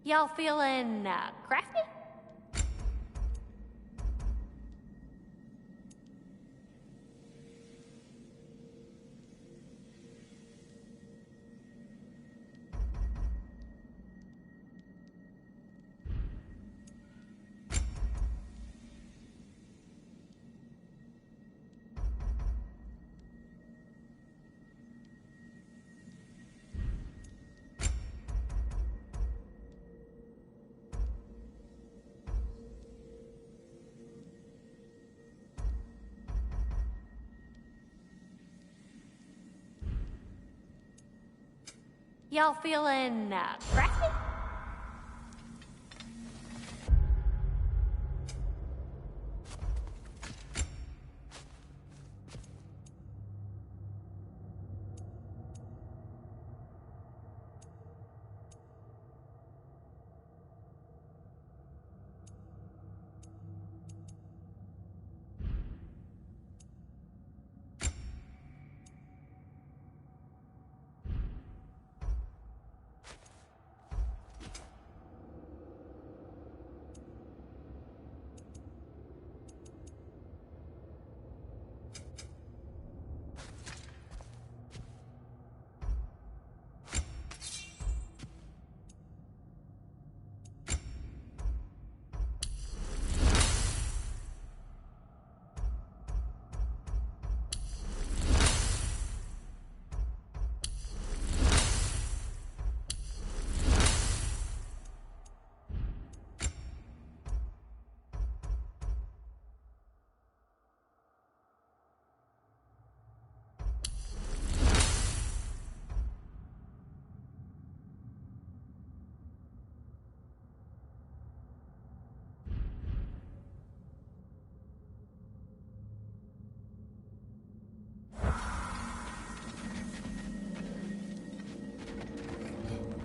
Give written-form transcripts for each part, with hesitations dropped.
Y'all feeling, crafty? Y'all feeling, crafty?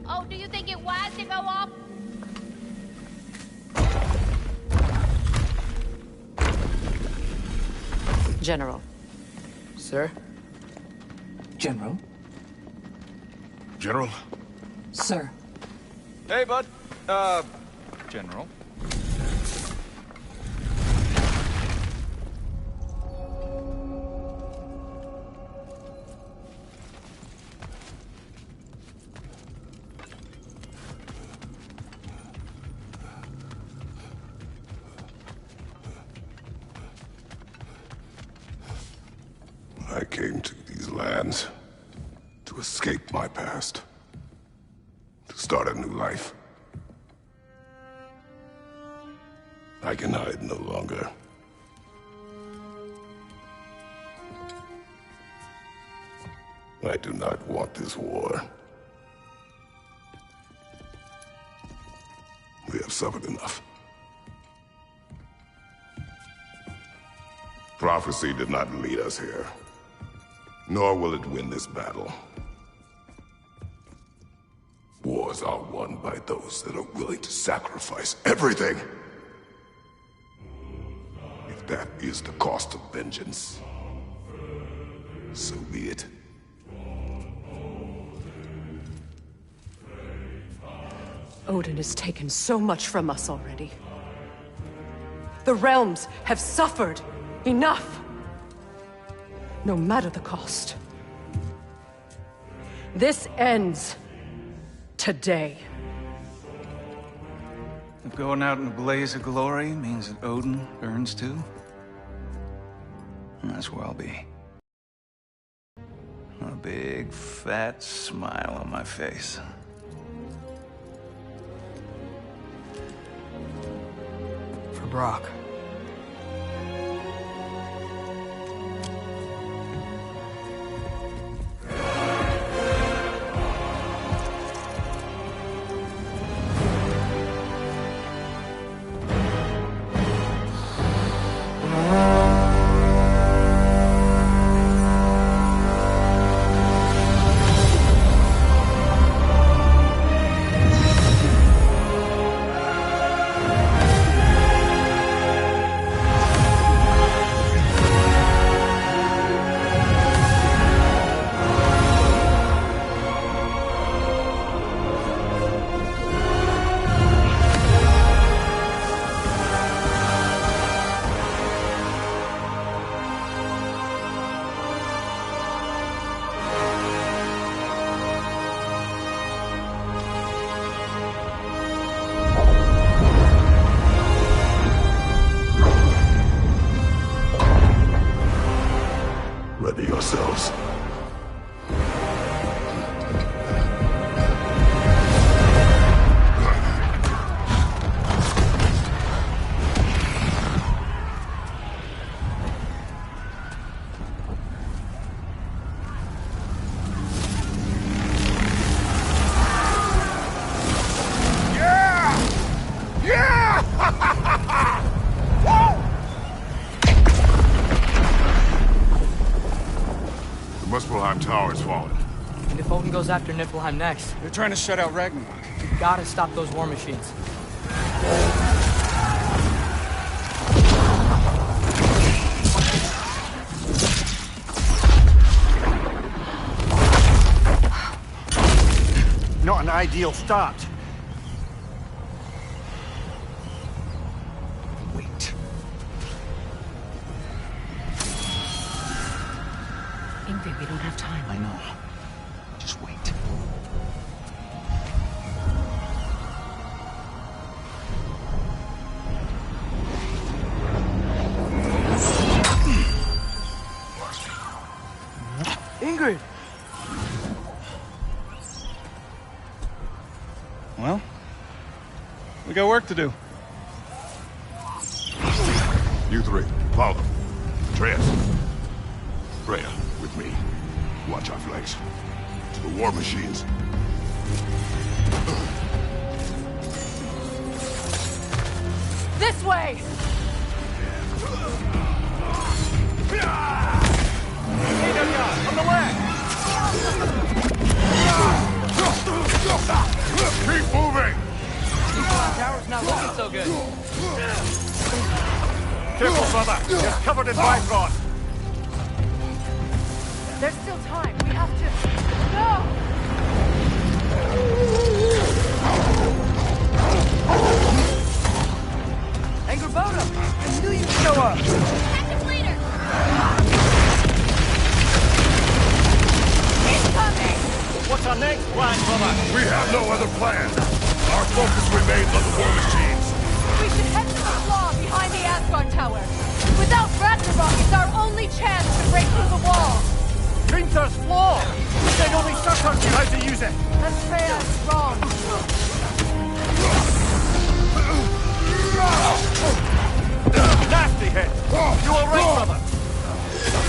Oh, do you think it wise to go off? General. Sir? General? General? Sir. Hey, bud. General. I came to these lands to escape my past, to start a new life. I can hide no longer. I do not want this war. We have suffered enough. Prophecy did not lead us here. Nor will it win this battle. Wars are won by those that are willing to sacrifice everything. If that is the cost of vengeance, so be it. Odin has taken so much from us already. The realms have suffered enough. No matter the cost. This ends today. If going out in a blaze of glory means that Odin burns too, that's where I'll be. A big, fat smile on my face. For Brock. Niflheim Tower's fallen. And if Odin goes after Niflheim next, They're trying to shut out Ragnarok. we've got to stop those war machines. Not an ideal start. Wait. Ingrid, we don't have time. I know. Just wait. Ingrid! Well, we got work to do. You three, follow. Atreus. Freya, with me. Watch our flanks. To the war machines. This way! On the left! Keep moving! Tower's not looking so good. Careful, brother. You're covered in Bifrost. There's still time. We have to... No! Angrboda! I knew you'd show up! Active leader! What's our next plan, brother? We have no other plan. Our focus remains on the war machines. We should head to the flaw behind the Asgard Tower. Without Ragnarok, it's our only chance to break through the wall. Gunther's flaw! Then only Surtur knew how to use it. And Freya is wrong. Nasty hit. You all right, brother?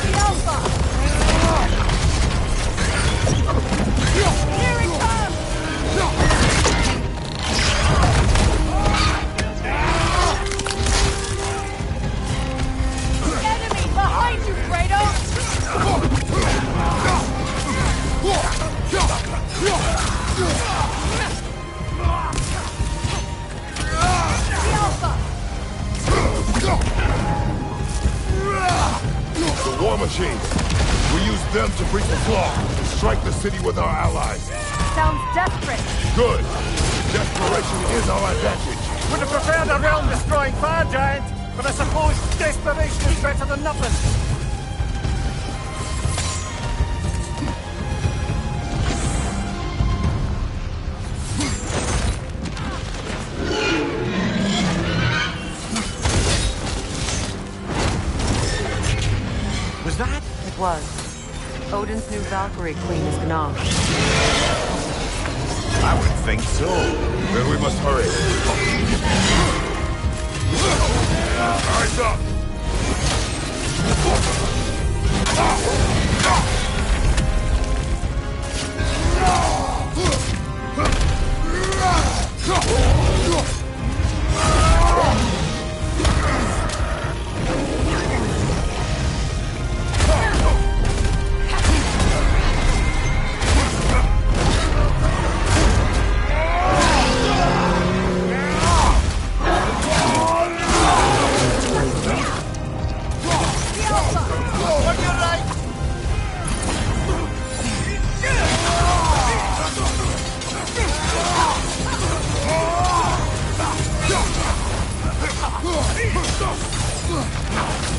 The Alpha! Here it comes! Enemy behind you, Kratos! The Alpha! The war machines. We use them to breach the flaw and strike the city with our allies. Sounds desperate. Good. Desperation is our advantage. Would have preferred a realm-destroying fire giant, but I suppose desperation is better than nothing. Was that? It was. Odin's new Valkyrie queen is Gná. I would think so. Then we must hurry. Eyes up!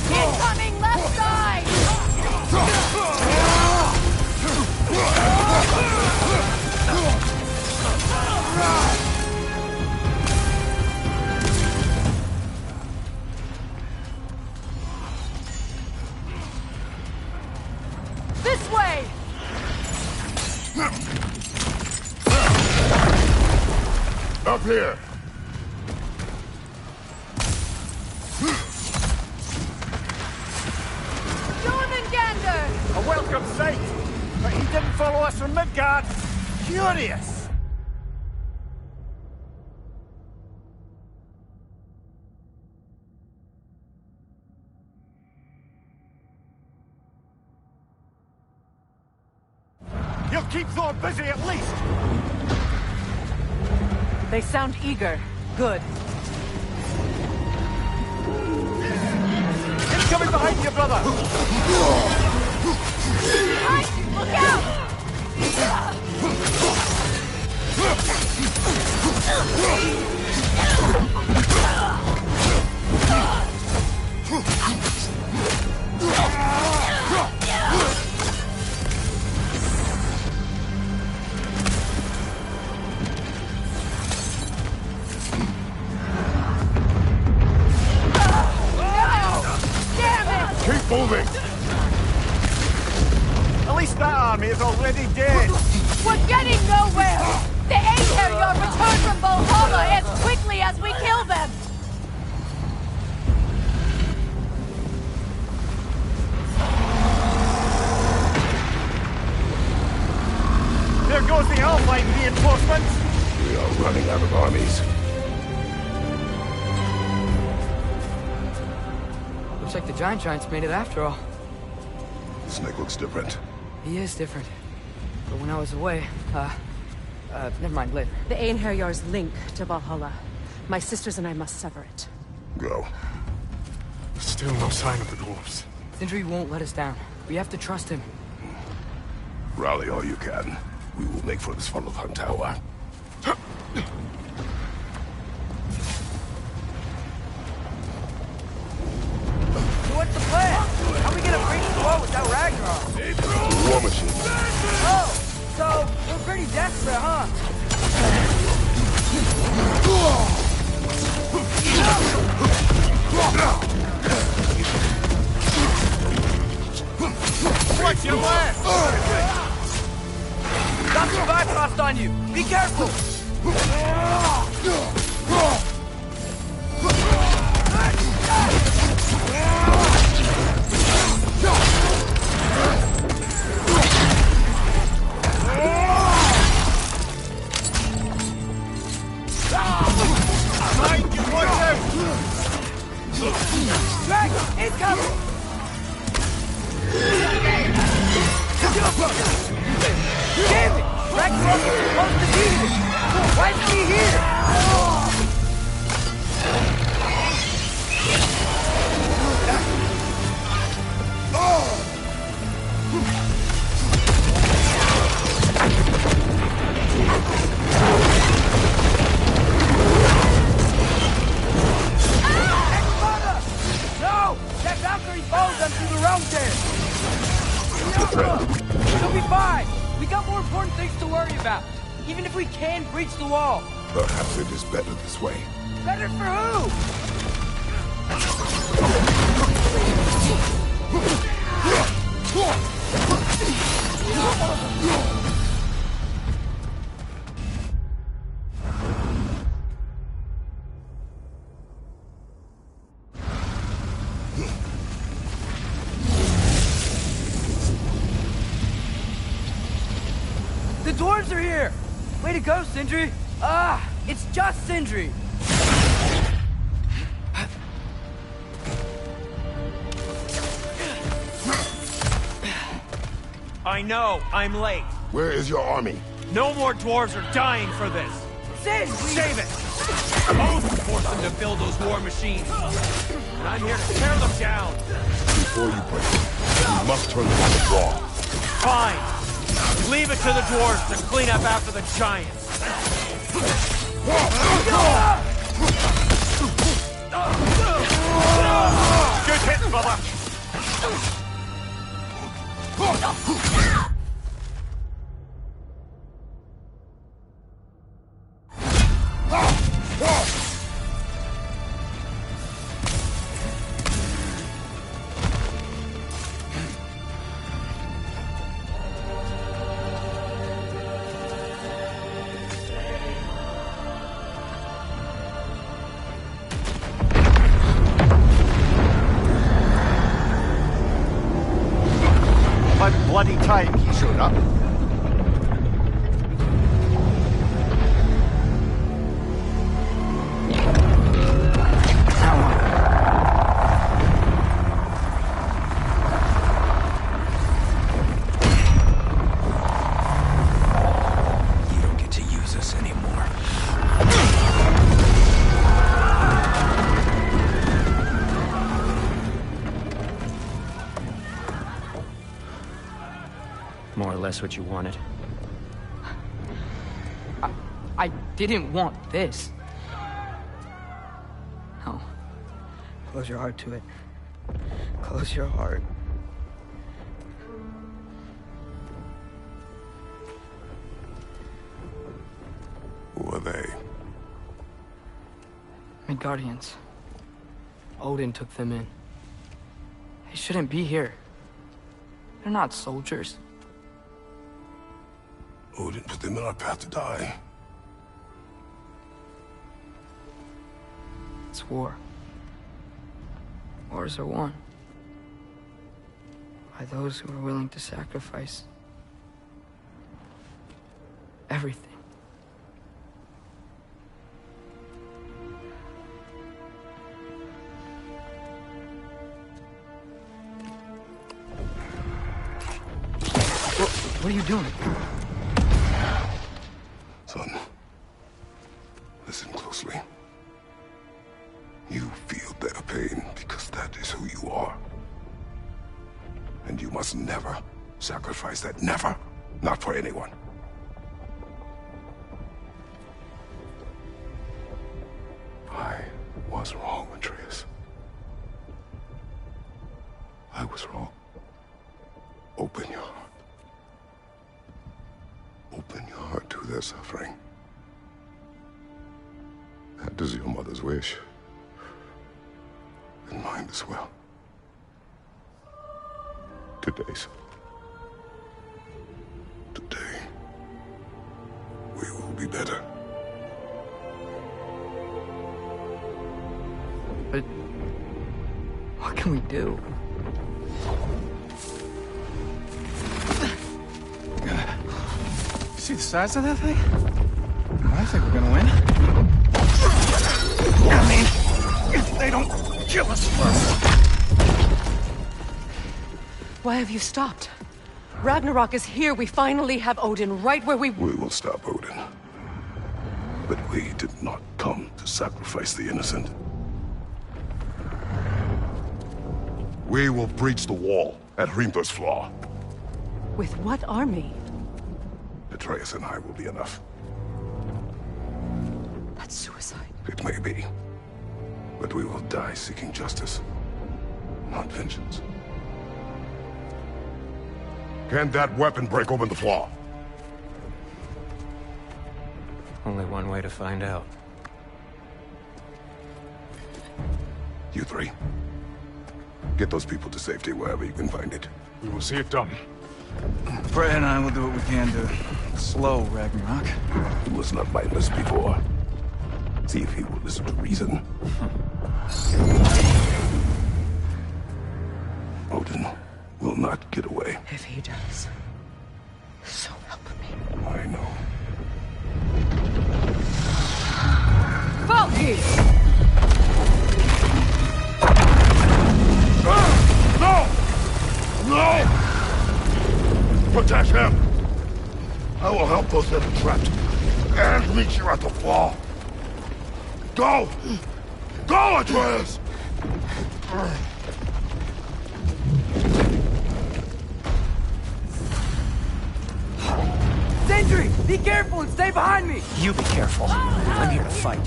Incoming left side! This way! Up here! Jormungandr! A welcome sight, but he didn't follow us from Midgard. Curious. keep Thor busy at least! They sound eager. Good. It's coming behind you, brother! Look out! Keep moving! At least that army is already dead! We're getting nowhere! The Aether return from Valhalla as quickly as we kill them! There goes the Alpine reinforcements! We are running out of armies. Looks like the Giants made it after all. Snake looks different. He is different. But when I was away, never mind, later. The Einherjar's link to Valhalla. My sisters and I must sever it. Go. Still no sign of the dwarves. Sindri won't let us down. We have to trust him. Rally all you can. We will make for this Svalbard tower. So what's the plan? How are we gonna breach the wall without Ragnarok? War machine. Oh, so we're pretty desperate, huh? Watch your left! Got some Bifrost on you! Be careful! Mike, you watch out! Dragon, incoming! Damn it! Ragnarok is supposed to be here! Why is he here? No! That Valkyrie follows them through the realm there! She'll be fine! We got more important things to worry about. Even if we can breach the wall. Perhaps it is better this way. Better for who? The dwarves are here! Way to go, Sindri! Ah, it's just Sindri! I know, I'm late. Where is your army? No more dwarves are dying for this! Sindri! Save it! Both forced them to build those war machines. And I'm here to tear them down. Before you break it, you must turn them on the wall. Fine. Leave it to the dwarves to clean up after the giants. Good hit, brother! Bloody time he showed up. less what you wanted. I didn't want this. No. Close your heart to it. Close your heart. Who are they? Midgardians. Odin took them in. They shouldn't be here. They're not soldiers. Odin put them in our path to die. It's war. Wars are won by those who are willing to sacrifice everything. What are you doing? Son, listen closely. You feel their pain because that is who you are. And you must never sacrifice that. Never. Not for anyone. I was wrong, Atreus. I was wrong. Open your heart. Open your heart to their suffering. That is your mother's wish. And mine as well. Today's. Today, we will be better. But what can we do? See the size of that thing? I think we're gonna win. I mean, if they don't kill us first. Why have you stopped? Ragnarok is here. We finally have Odin right where we... We will stop Odin. But we did not come to sacrifice the innocent. We will breach the wall at Hrimthur's Flaw. With what army? Atreus and I will be enough. That's suicide. It may be. But we will die seeking justice, not vengeance. Can that weapon break open the flaw? Only one way to find out. You three. Get those people to safety wherever you can find it. We will see it done. Freya and I will do what we can to slow Ragnarok. He was not mindless before. See if he will listen to reason. Odin will not get away. If he does, so help me. I know. Valky! No! No! Protect him! I will help those that are trapped. And meet you at the flaw. Go! Go, Atreus! Sentry! Be careful and stay behind me! You be careful. I'm here to fight.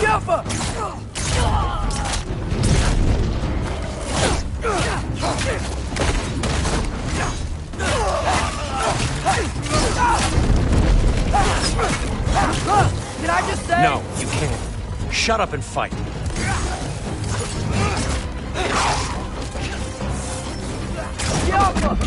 Jumper! Can I just say? No, you can't. Shut up and fight. Jumper!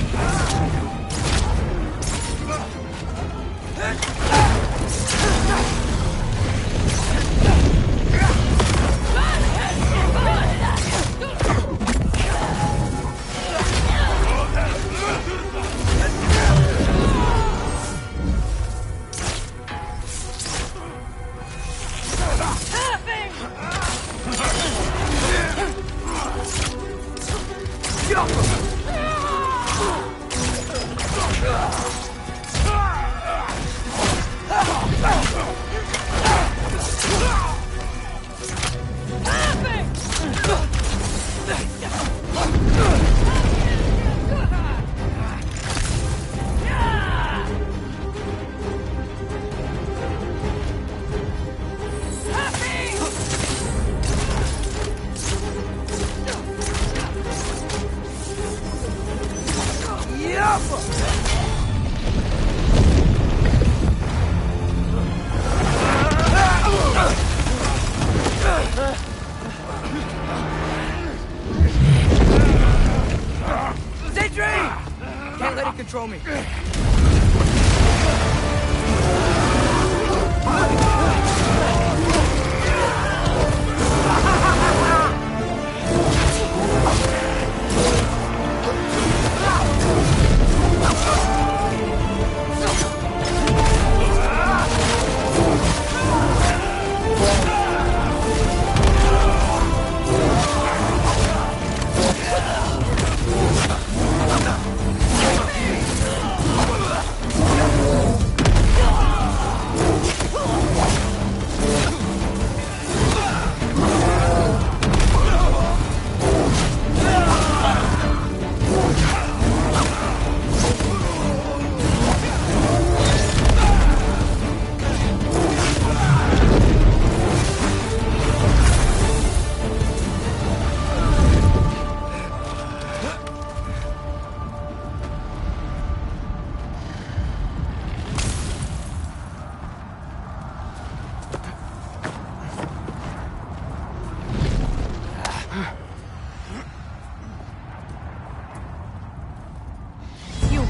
to control me.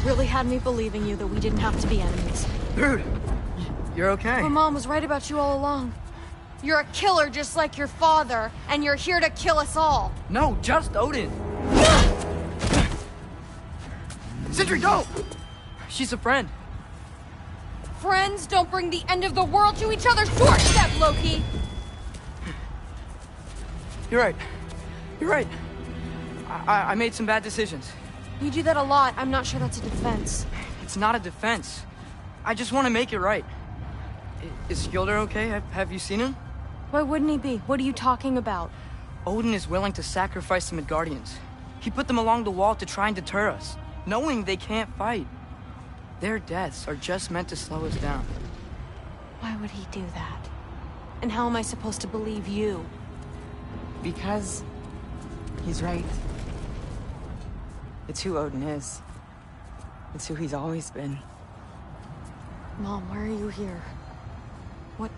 Really had me believing you that we didn't have to be enemies. Dude, you're okay. My mom was right about you all along. You're a killer just like your father, and you're here to kill us all. No, just Odin. Sindri, go! She's a friend. Friends don't bring the end of the world to each other's doorstep, Loki! You're right. You're right. I made some bad decisions. You do that a lot. I'm not sure that's a defense. It's not a defense. I just want to make it right. Is Skilder okay? Have you seen him? Why wouldn't he be? What are you talking about? Odin is willing to sacrifice the Midgardians. He put them along the wall to try and deter us, knowing they can't fight. Their deaths are just meant to slow us down. Why would he do that? And how am I supposed to believe you? Because he's right. It's who Odin is. It's who he's always been. Mom, why are you here? What?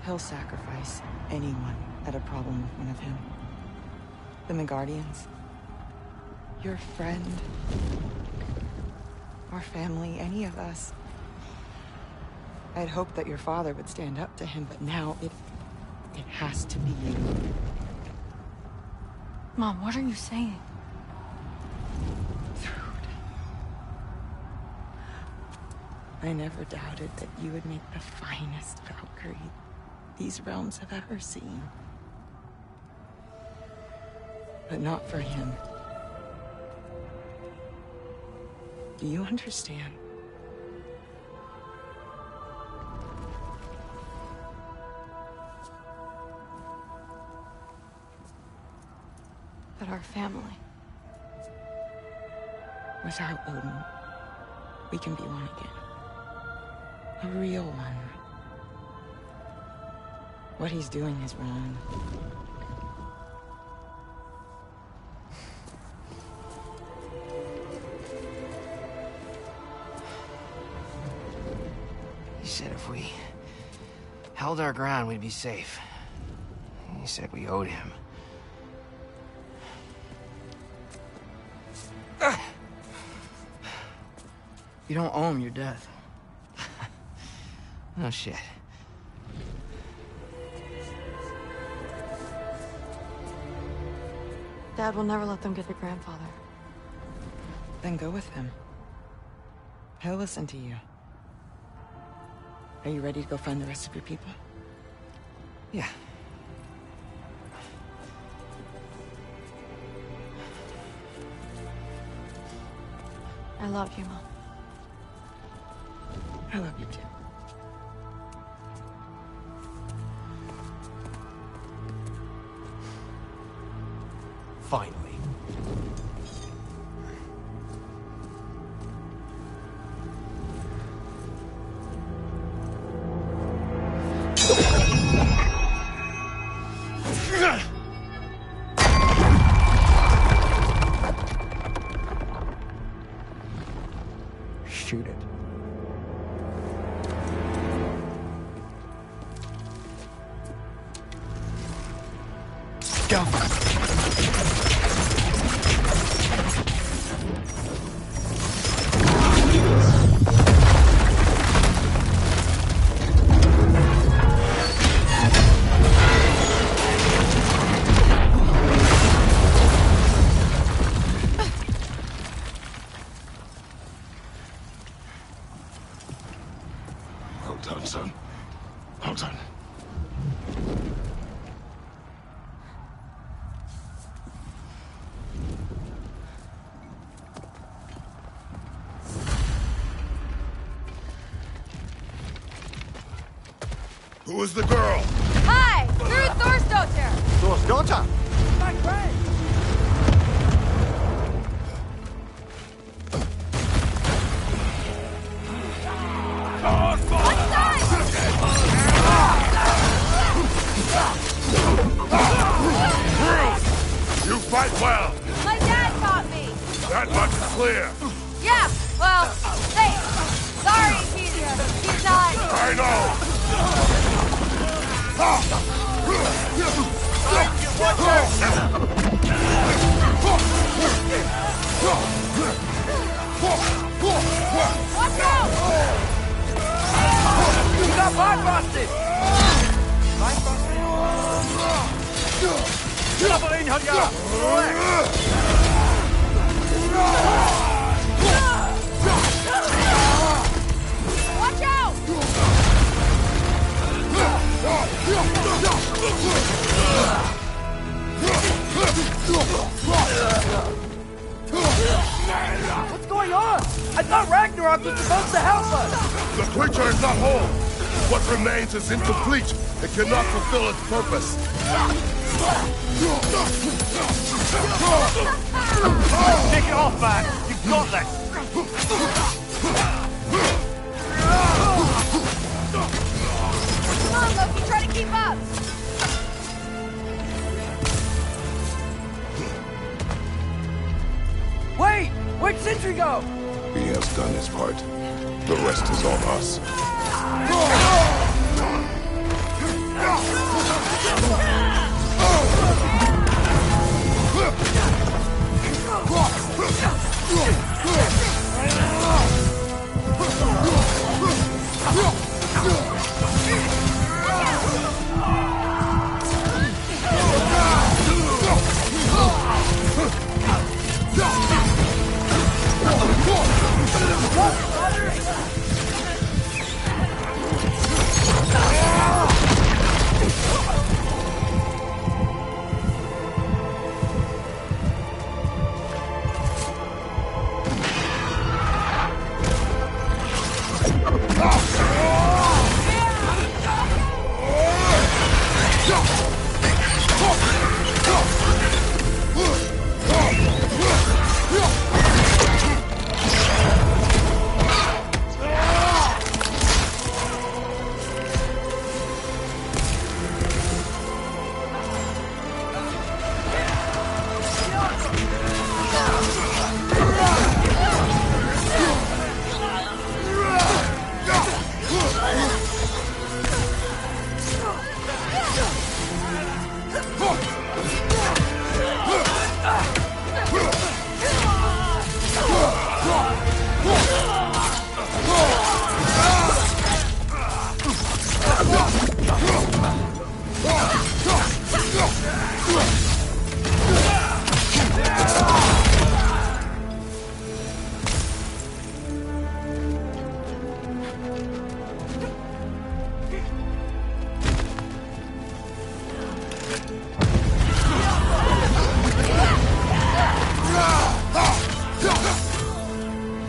He'll sacrifice anyone that had a problem with one of him. The Midgardians. Your friend. Our family, any of us. I'd hoped that your father would stand up to him, but now it has to be you. Mom, what are you saying? I never doubted that you would make the finest Valkyrie these realms have ever seen. But not for him. Do you understand? But our family. Without Odin, we can be one again. A real one. What he's doing is wrong. He said if we held our ground, we'd be safe. He said we owed him. You don't owe him your death. Oh, shit. Dad will never let them get their grandfather. Then go with him. He'll listen to you. Are you ready to go find the rest of your people? Yeah. I love you, Mom. I love you too. Finally. Shoot it. Go. done, son. Well done. Who is the girl? Hi! Through Thorstoter! Thorstoter? My friend! You fight well. My dad taught me! That much is clear. Yeah, well, thanks. Sorry, he's not... I know. Watch out! You got bypassed! Double in, Hunter! Watch out! What's going on? I thought Ragnarok was supposed to help us! The creature is not whole. What remains is incomplete. It cannot fulfill its purpose. Take it off, man! You've got this! Come on, Loki, try to keep up! Wait! Where'd Sentry go? He has done his part. The rest is on us.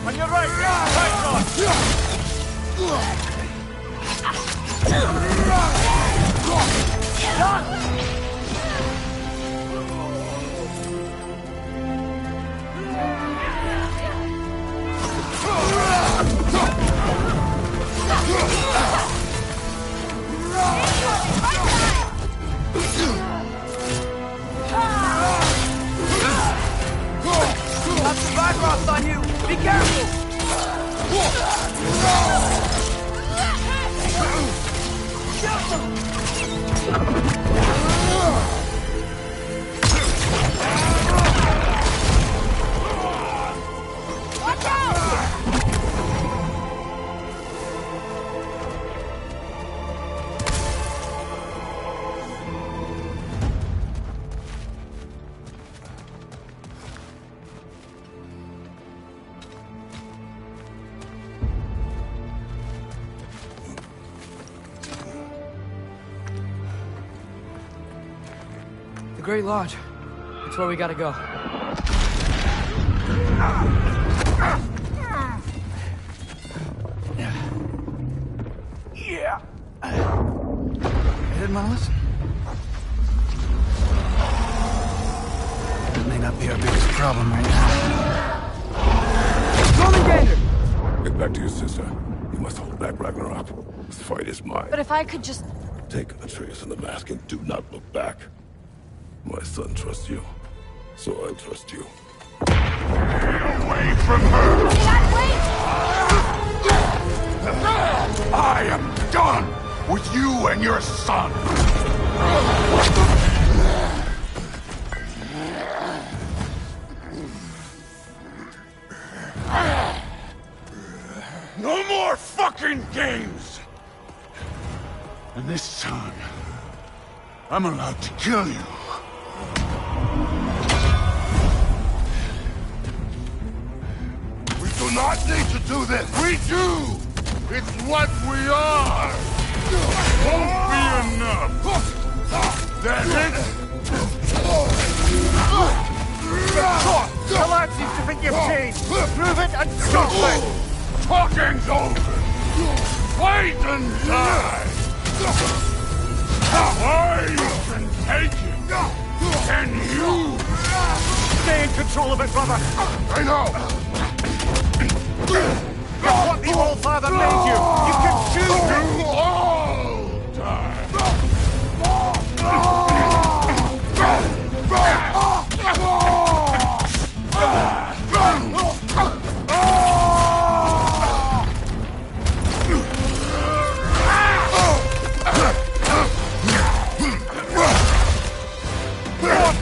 On your right! Right Got some Bifrost on you! Be careful! Watch out! The Great Lodge. That's where we gotta go. Yeah. You didn't want to listen? That may not be our biggest problem right now. Commander! Get back to your sister. You must hold back Ragnarok. This fight is mine. But if I could just... Take Atreus and the mask and do not look back. My son trusts you, so I trust you. Get away from her! I am done with you and your son! No more fucking games! And this time, I'm allowed to kill you. We do not need to do this. We do! It's what we are! Won't be enough! That it? The lad seems to think you've changed. Prove it and stop it! Talking's over! Wait and die! I can take it! Can you? Stay in control of it, brother! I know! It's what the All-Father made you! You can choose it! You all die!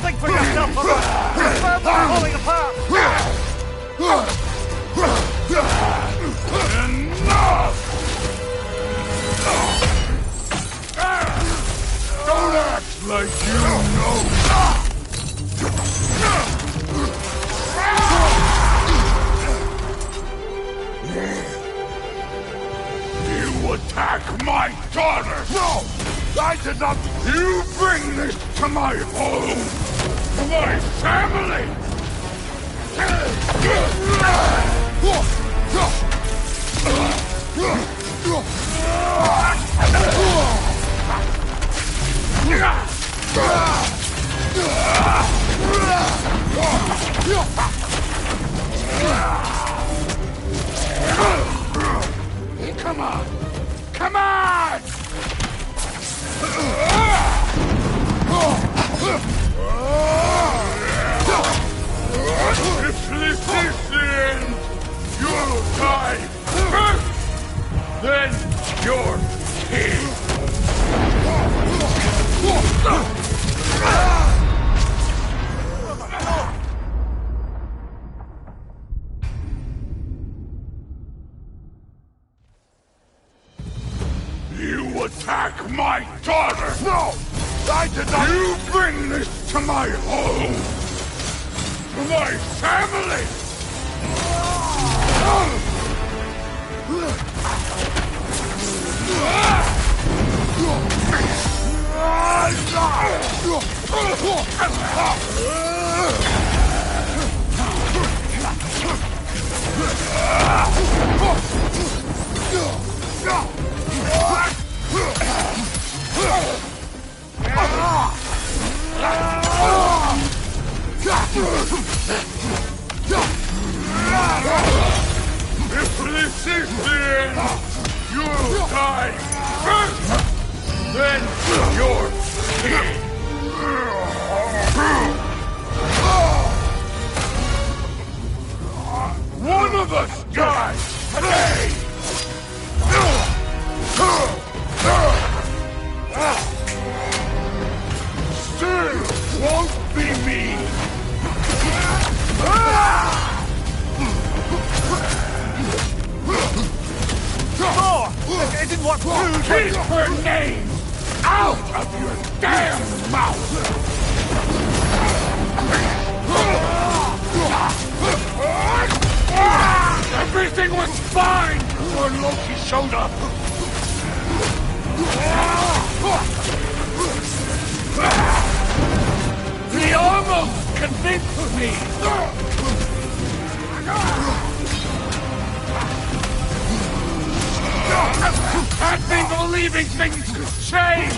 Think for yourself, brother! This world's falling apart! Enough! Don't act like you know! You attack my daughter! No! I did not... You bring this to my home! To my family! Come on! Come on! If this is the end, you'll die first! Then you're king! You attack my daughter! No! I did not... You bring this to my home! To my family! If this is the end, you'll die first! Then you're king! One of us dies today! Still won't be me! It didn't want food! Keep her name out of your damn mouth! Everything was fine before Loki showed up! He almost convinced me! I've been believing things could change!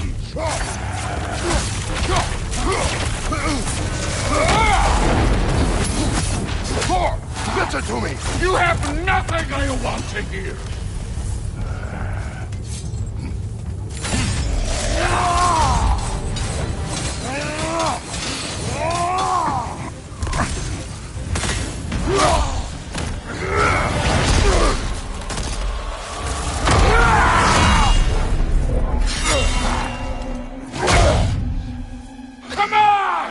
Thor, listen to me! You have nothing I want to hear! Come on!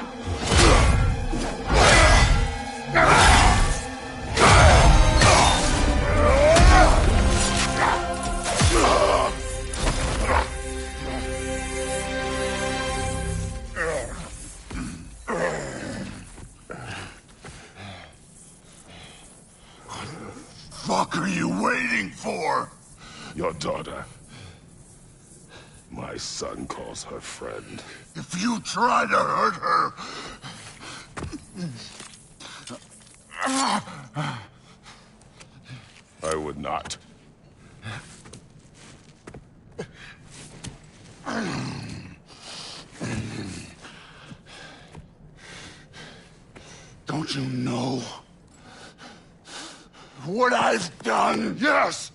What are you waiting for? Your daughter. My son calls her friend. If you try to hurt her... I would not. Don't you know what I've done? Yes!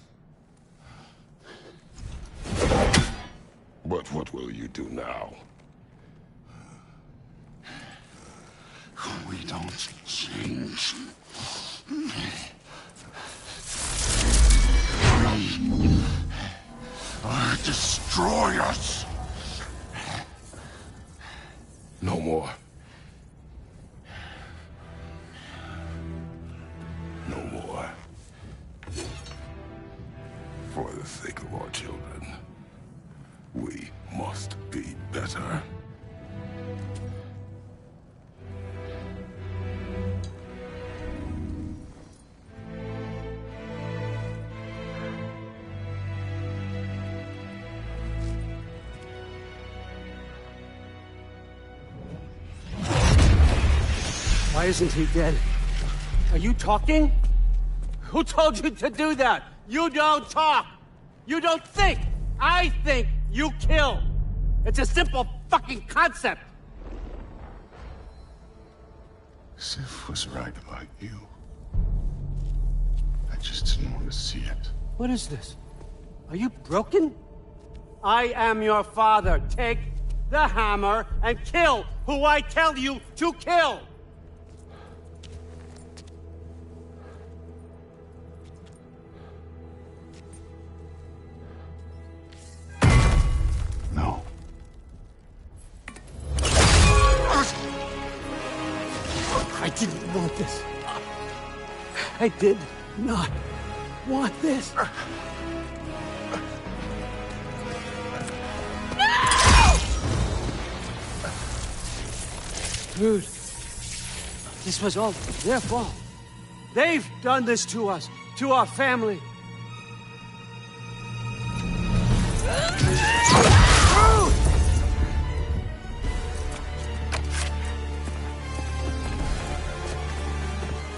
But what will you do now? We don't change. We destroy us. No more. No more. For the sake of our children, we must be better. Why isn't he dead? Are you talking? Who told you to do that? You don't talk! You don't think! I think, you kill! It's a simple fucking concept! Sif was right about you. I just didn't want to see it. What is this? Are you broken? I am your father. Take the hammer and kill who I tell you to kill! No. I didn't want this. I did not want this. Dude, this was all their fault. They've done this to us, to our family.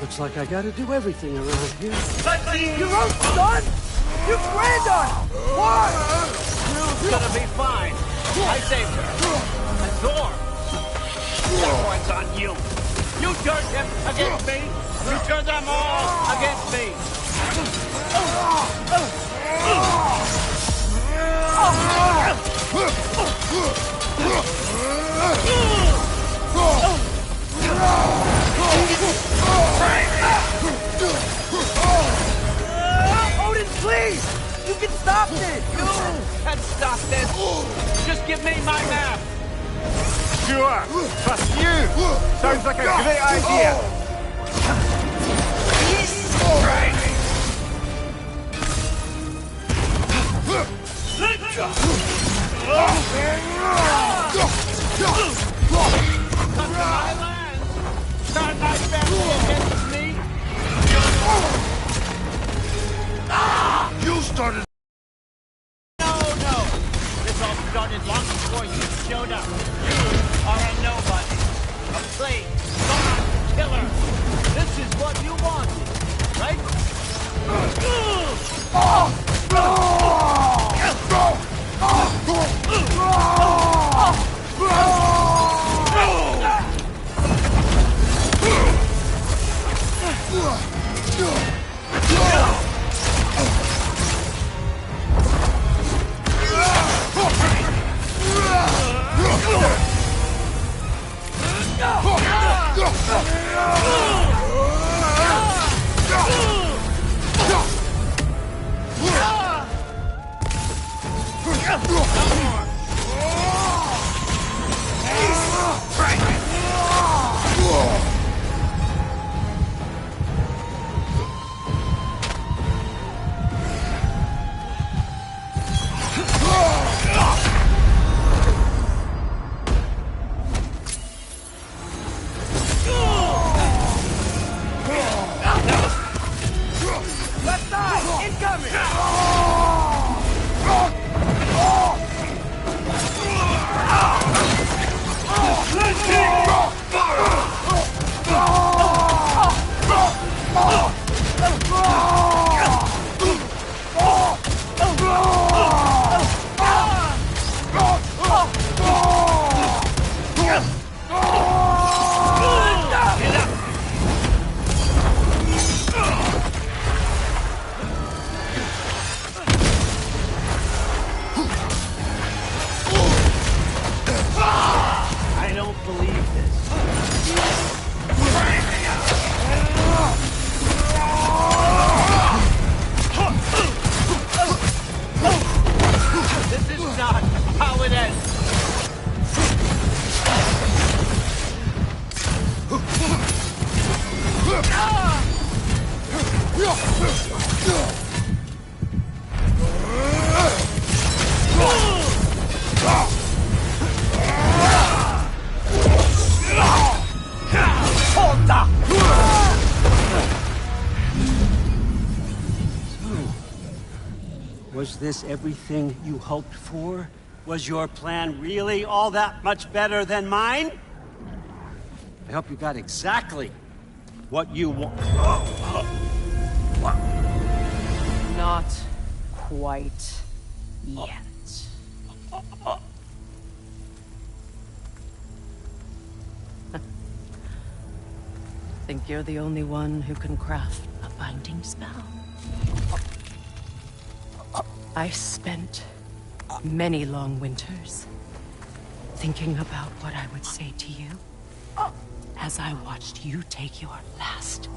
Looks like I gotta do everything around here. Your own son? You granddaughter! Why? You're gonna be fine. I saved her. And Thor. That one's on you. You turned him against me. You turned them all against me. Odin, please! You can stop this! You can stop this! Just give me my map! Sure! Trust you! Sounds like a great idea! Come to my land! Turn my family against me! You started. No! This all started long before you showed up. You are a nobody. A I don't believe this. This is not how it ends. Was this everything you hoped for? Was your plan really all that much better than mine? I hope you got exactly what you want. Not quite yet. Think you're the only one who can craft a binding spell? I spent many long winters thinking about what I would say to you as I watched you take your last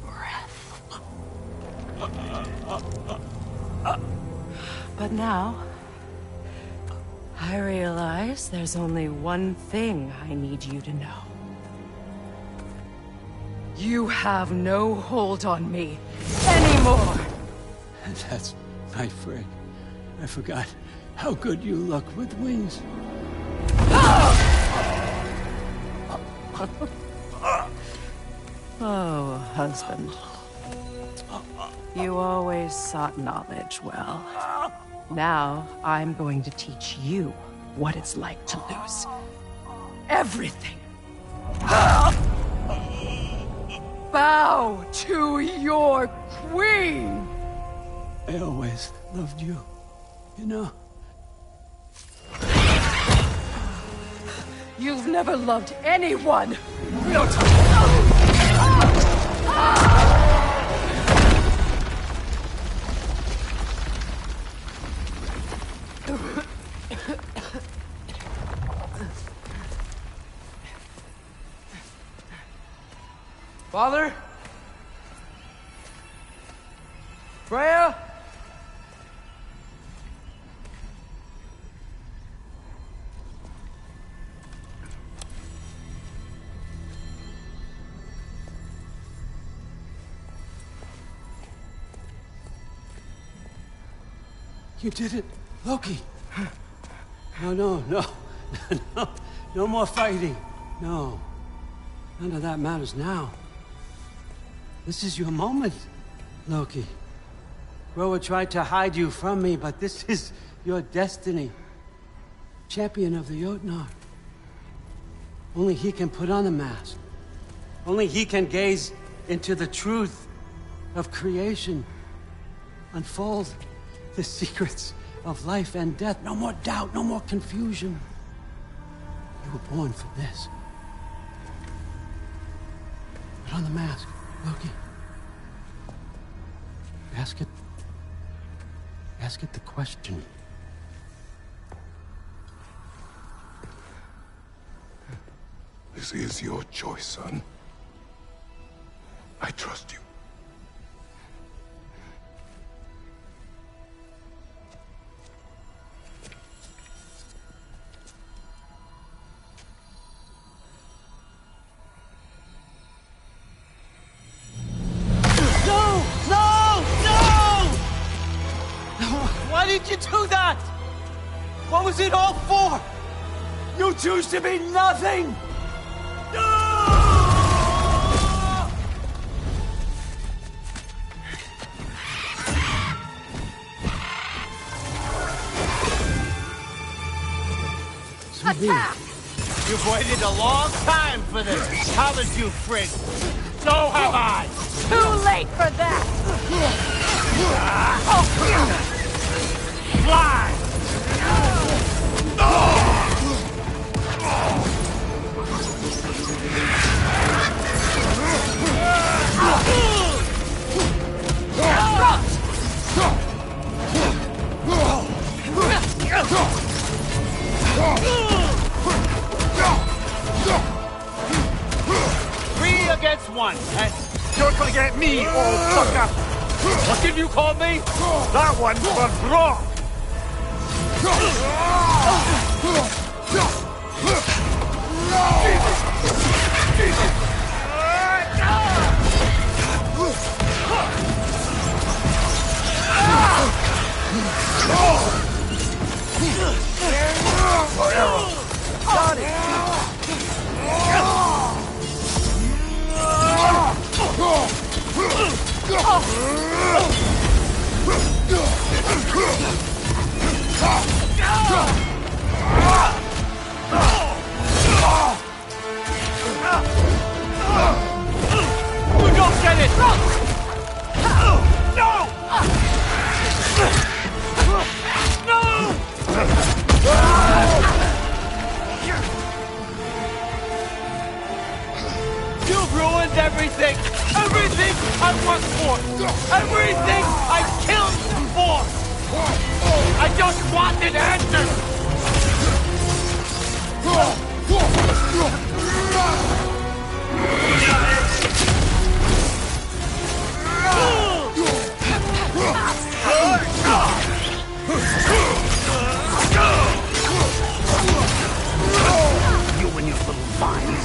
breath. But now, I realize there's only one thing I need you to know. You have no hold on me anymore! That's my friend. I forgot how good you look with wings. Oh, husband. You always sought knowledge well. Now, I'm going to teach you what it's like to lose everything. Bow to your queen! I always loved you, you know. You've never loved anyone! Father? Freya? You did it, Loki. No. No more fighting. No. None of that matters now. This is your moment, Loki. Groa tried to hide you from me, but this is your destiny. Champion of the Jotnar. Only he can put on the mask. Only he can gaze into the truth of creation. Unfold the secrets of life and death. No more doubt, no more confusion. You were born for this. Put on the mask, Loki. Ask it the question. This is your choice, son. I trust you. Why did you do that? What was it all for? You choose to be nothing! you been? You've waited a long time for this, haven't you, Fred? So have I! Too late for that! Fly! Three against one, and you're gonna get me, old fucker! What did you call me? That one's for Brock! Got it! You don't get it! No! You've ruined everything! Everything I worked for! Everything I killed for! I just wanted answers! You and your little vines.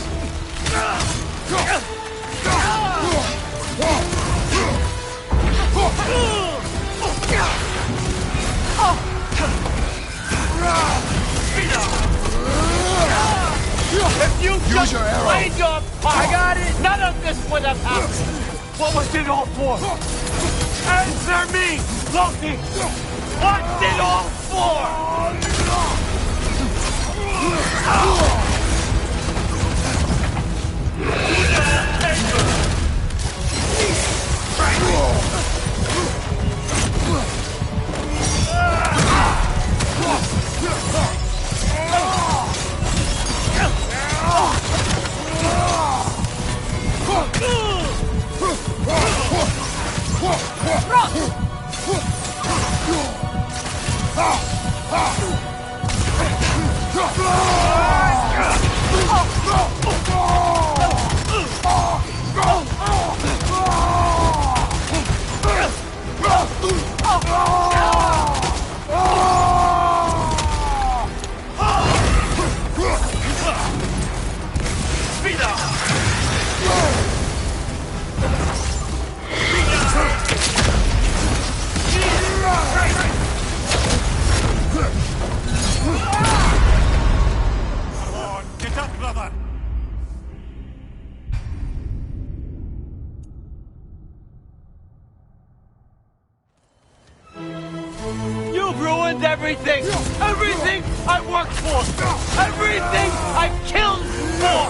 If you just played your part, I got it. None of this would have happened. What was it all for? Answer me, Loki. What's it all for? Get up, brother! You've ruined everything! Everything I worked for! Everything I killed for!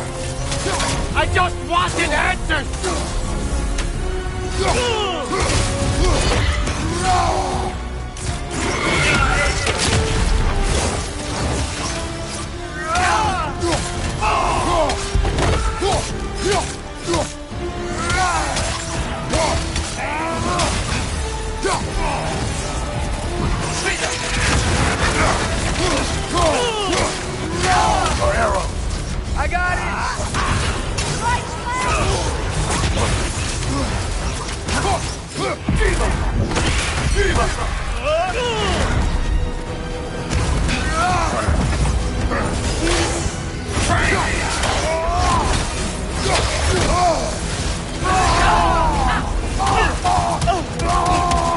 I just wanted answers! I got it!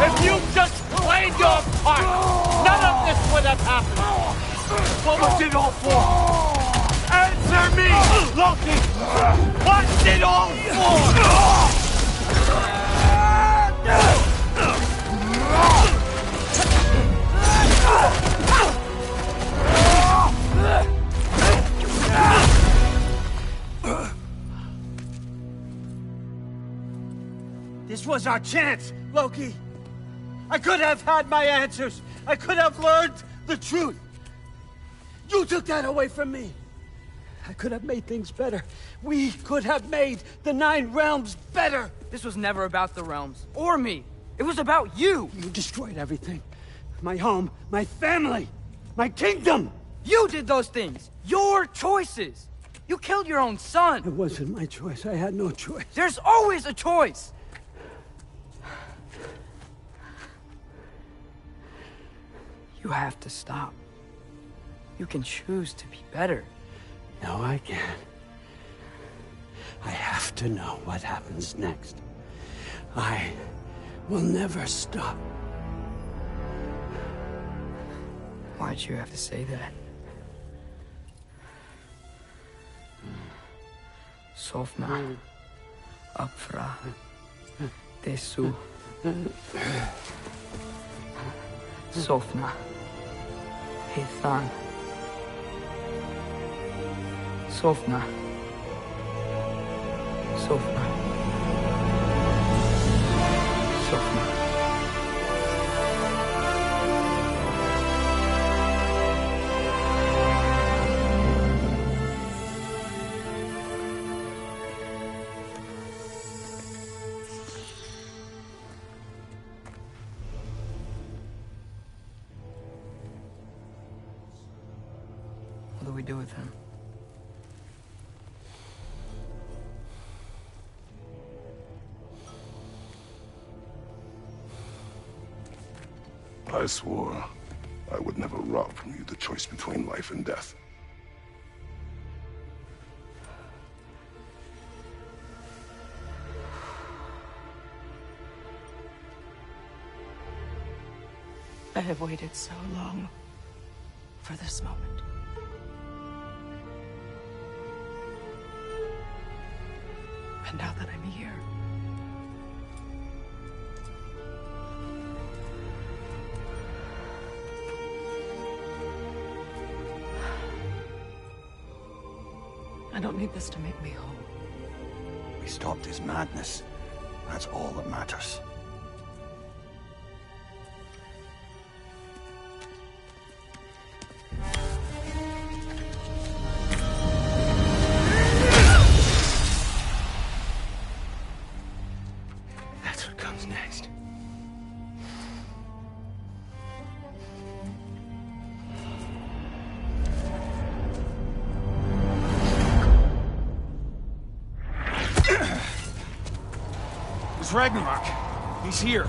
If you just played your part, none of this would have happened. What was it all for? Answer me, Loki! What's it all for? was our chance, Loki. I could have had my answers. I could have learned the truth. You took that away from me. I could have made things better. We could have made the 9 realms better. This was never about the realms, or me. It was about you. You destroyed everything. My home, my family, my kingdom. You did those things. Your choices. You killed your own son. It wasn't my choice. I had no choice. There's always a choice. You have to stop. You can choose to be better. No, I can't. I have to know what happens next. I will never stop. Why'd you have to say that? Sofna. Apfra. Desu. Sofna. Ethan. Sofna. Sofna. Sofna. What do we do with him? I swore I would never rob from you the choice between life and death. I have waited so long for this moment. And now that I'm here, I don't need this to make me whole. We stopped his madness. That's all that matters. That's what comes next. It's Ragnarok. He's here.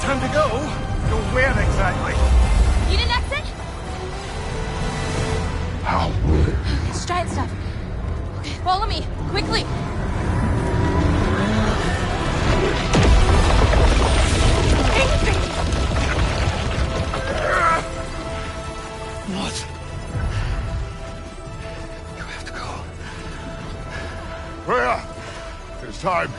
Time to go. Go where exactly? Need an exit? How? It's giant stuff. Okay, follow me, quickly. What? You have to go. Rhea! It's time.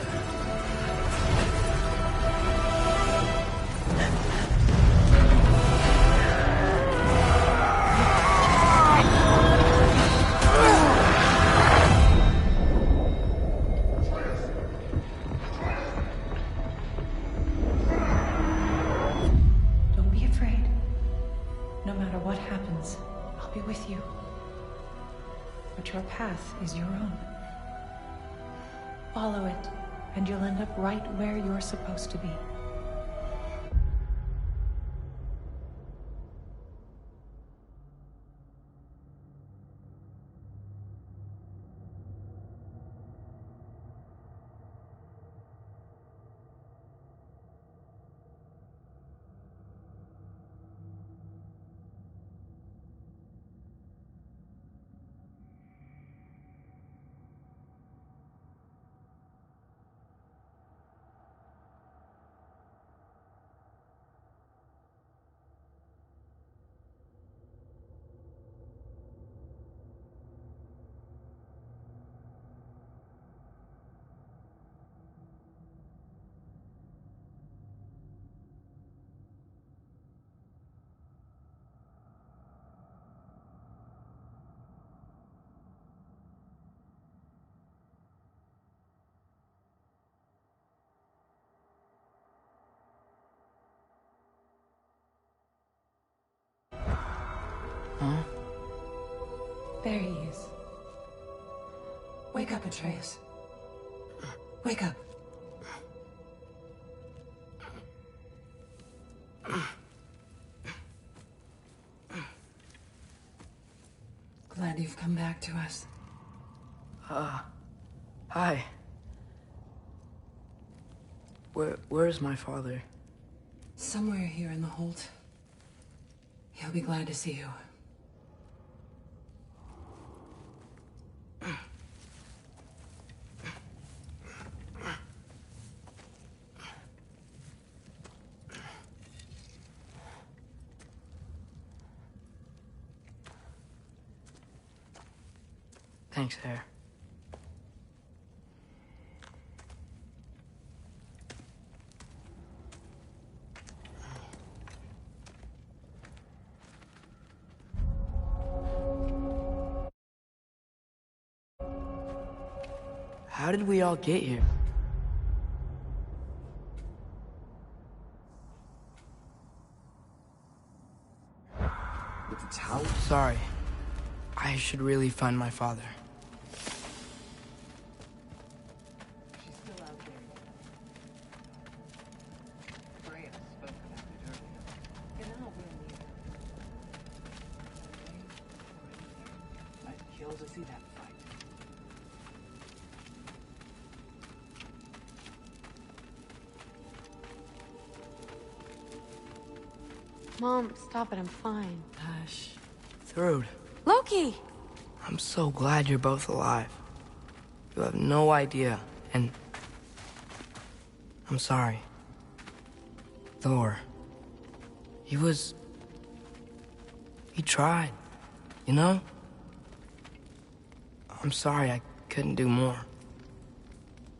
Don't be afraid. No matter what happens, I'll be with you. But your path is your own. Follow it, and you'll end up right where you're supposed to be. Huh? There he is. Wake up, Atreus. Wake up. Glad you've come back to us. Hi. Where's my father? Somewhere here in the Holt. He'll be glad to see you. Thanks, Hare. How did we all get here? With the tower? Sorry. I should really find my father. She's still out there. Freya spoke about it earlier. And now we'll need her. I'd kill to see that fight. Mom, stop it. I'm fine. Hush. Thrud. Loki! I'm so glad you're both alive. You have no idea, and... I'm sorry. Thor. He tried, you know? I'm sorry I couldn't do more.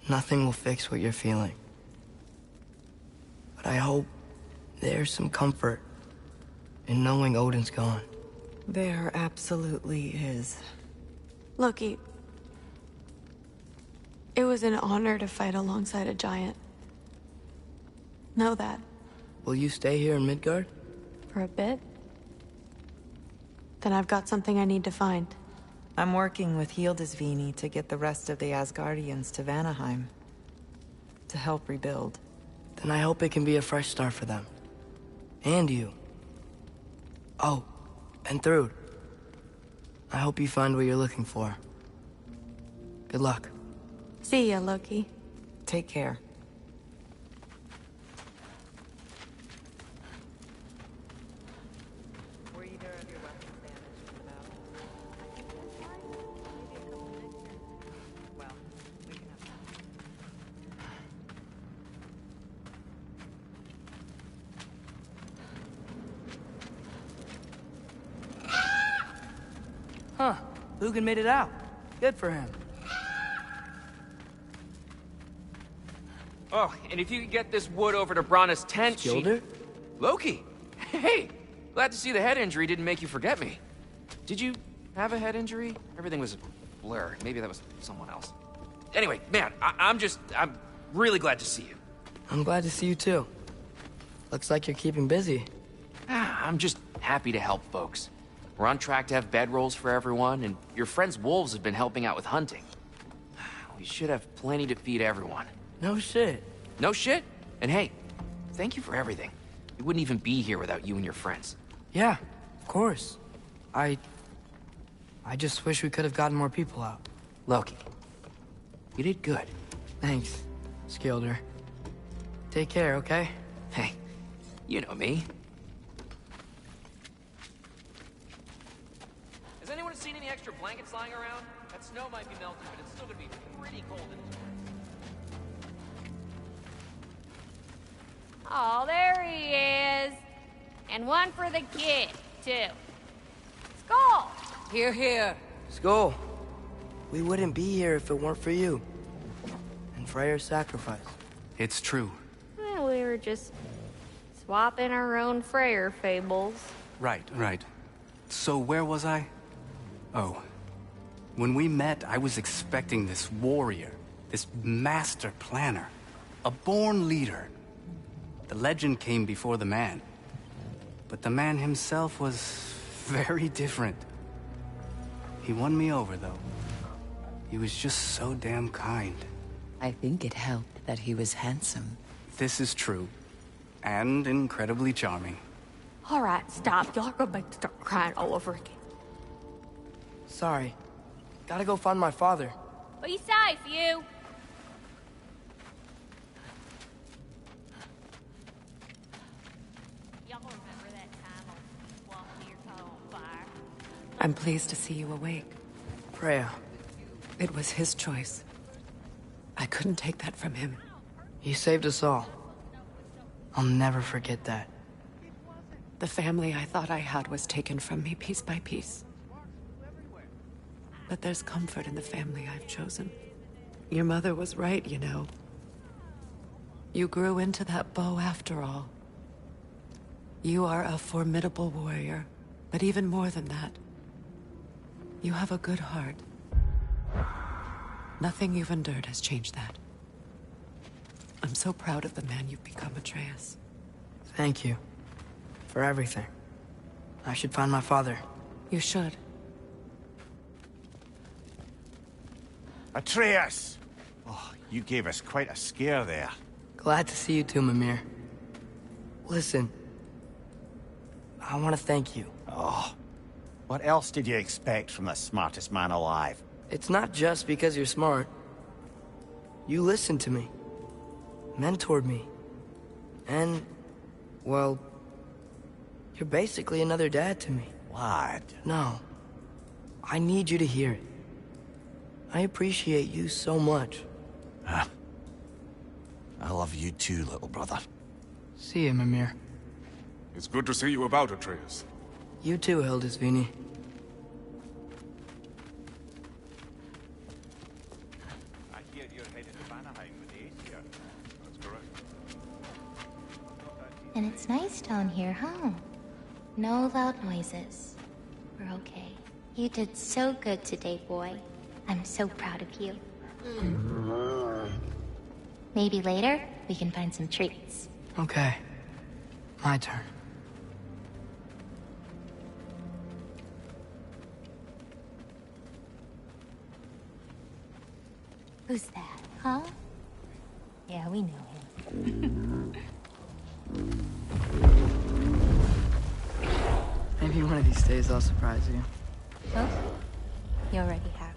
Nothing will fix what you're feeling. But I hope there's some comfort in knowing Odin's gone. There absolutely is. Loki, it was an honor to fight alongside a giant. Know that. Will you stay here in Midgard? For a bit? Then I've got something I need to find. I'm working with Hildisvini to get the rest of the Asgardians to Vanaheim. To help rebuild. Then I hope it can be a fresh start for them. And you. Oh, and Thrud. I hope you find what you're looking for. Good luck. See ya, Loki. Take care. Were either of your weapons damaged in the battle? Well, we can have Huh. Lugan made it out. Good for him. Oh, and if you could get this wood over to Brana's tent, Skilder? Loki! Hey! Glad to see the head injury didn't make you forget me. Did you have a head injury? Everything was a blur. Maybe that was someone else. Anyway, man, I'm really glad to see you. I'm glad to see you too. Looks like you're keeping busy. I'm just happy to help folks. We're on track to have bedrolls for everyone, and your friend's wolves have been helping out with hunting. We should have plenty to feed everyone. No shit. No shit? And hey, thank you for everything. We wouldn't even be here without you and your friends. Yeah, of course. I just wish we could have gotten more people out. Loki, you did good. Thanks, Skilder. Take care, okay? Hey, you know me. Has anyone seen any extra blankets lying around? That snow might be melting, but it's still gonna be pretty cold in this. Oh, there he is. And one for the kid, too. Skull! Here, here. Skull. We wouldn't be here if it weren't for you. And Freyr's sacrifice. It's true. Well, we were just swapping our own Freyr fables. Right. So where was I? Oh. When we met, I was expecting this warrior, this master planner, a born leader. The legend came before the man. But the man himself was very different. He won me over, though. He was just so damn kind. I think it helped that he was handsome. This is true. And incredibly charming. All right, stop. Y'all are gonna make me start crying all over again. Sorry. Gotta go find my father. Be safe, you. Y'all remember that time I walked your car on fire? I'm pleased to see you awake. Freya. It was his choice. I couldn't take that from him. He saved us all. I'll never forget that. The family I thought I had was taken from me piece by piece. But there's comfort in the family I've chosen. Your mother was right, you know. You grew into that bow after all. You are a formidable warrior, but even more than that, you have a good heart. Nothing you've endured has changed that. I'm so proud of the man you've become, Atreus. Thank you. For everything. I should find my father. You should. Atreus! Oh, you gave us quite a scare there. Glad to see you too, Mimir. Listen. I want to thank you. Oh. What else did you expect from the smartest man alive? It's not just because you're smart. You listened to me. Mentored me. And, well, you're basically another dad to me. Lad. No. I need you to hear it. I appreciate you so much. I love you too, little brother. See you, Mimir. It's good to see you about, Atreus. You too, Hildisvini. I hear you're headed to Vanaheim with the Aesir. That's correct. And it's nice down here, huh? No loud noises. We're okay. You did so good today, boy. I'm so proud of you. Maybe later, we can find some treats. Okay. My turn. Who's that, huh? Yeah, we know him. Maybe one of these days I'll surprise you. Oh, you already have.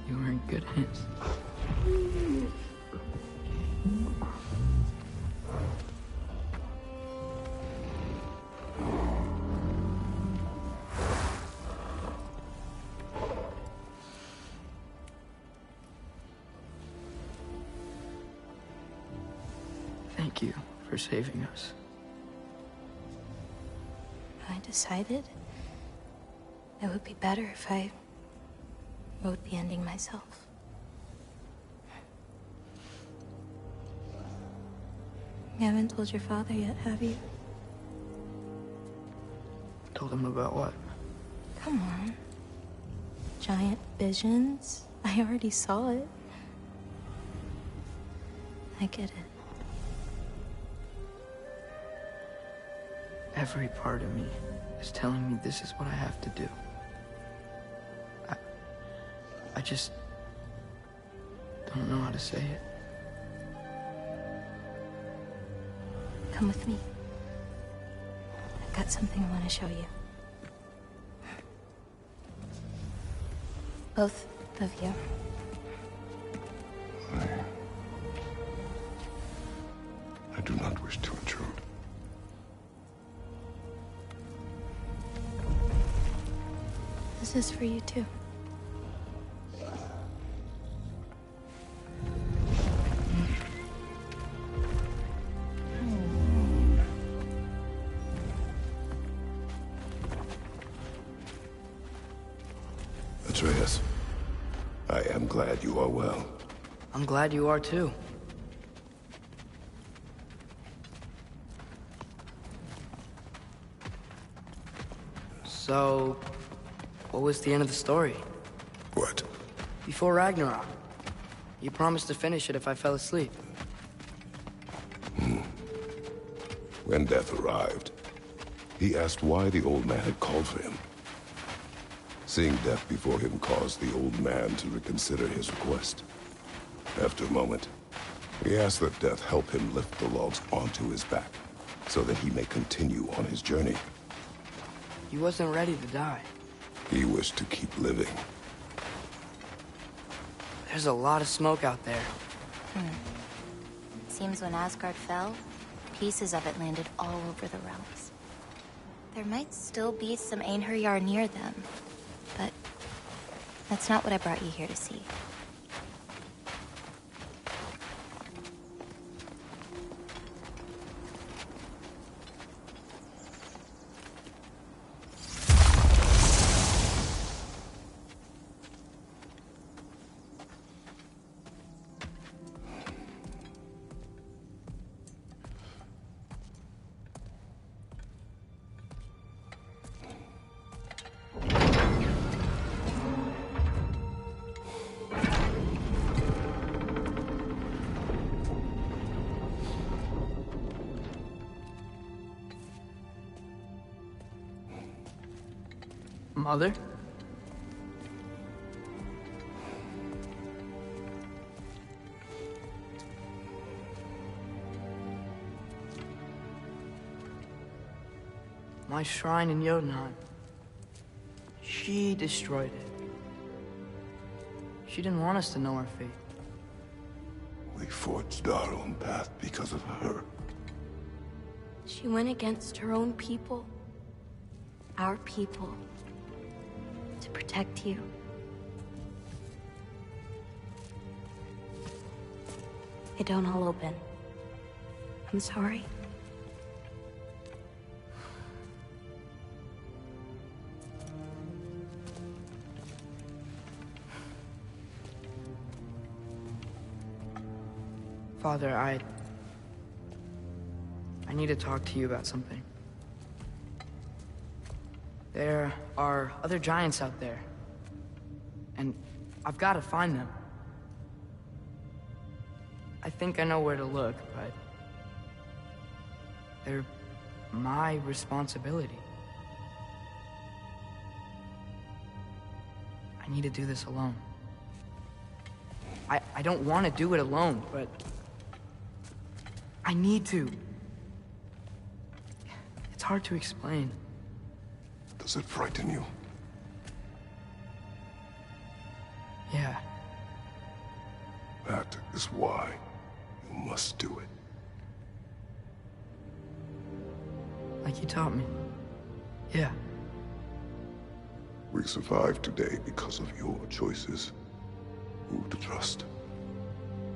You were in good hands. Thank you for saving us. I decided it would be better if I wrote the ending myself. You haven't told your father yet, have you? Told him about what? Come on. Giant visions? I already saw it. I get it. Every part of me is telling me this is what I have to do. I just don't know how to say it. Come with me. I've got something I want to show you. Both of you. I do not wish to intrude. This is for you too. Atreus, I am glad you are well. I'm glad you are too. So, what was the end of the story? What? Before Ragnarok. You promised to finish it if I fell asleep. When Death arrived, he asked why the old man had called for him. Seeing Death before him caused the old man to reconsider his request. After a moment, he asked that Death help him lift the logs onto his back, so that he may continue on his journey. He wasn't ready to die. He wished to keep living. There's a lot of smoke out there. Seems when Asgard fell, pieces of it landed all over the realms. There might still be some Einherjar near them, but that's not what I brought you here to see. Mother? My shrine in Jotunheim. She destroyed it. She didn't want us to know our fate. We forged our own path because of her. She went against her own people. Our people. To protect you. They don't all open. I'm sorry. Father, I need to talk to you about something. There are other giants out there. And I've got to find them. I think I know where to look, but they're my responsibility. I need to do this alone. I don't want to do it alone, but I need to. It's hard to explain. Does it frighten you? Yeah. That is why you must do it. Like you taught me. Yeah. We survived today because of your choices. Who to trust.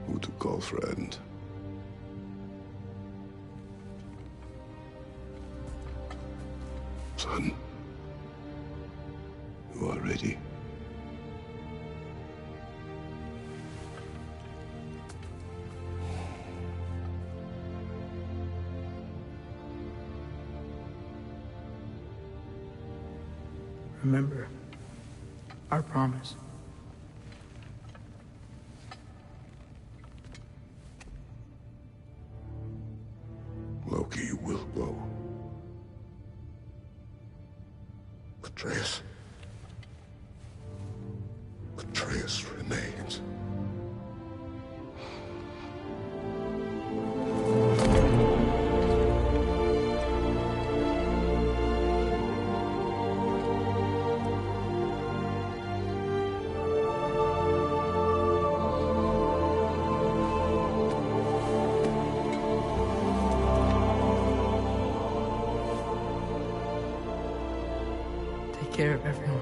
Who to call friend. Son. You are ready. Remember our promise. Loki will go. Atreus. Atreus remains. Take care of everyone.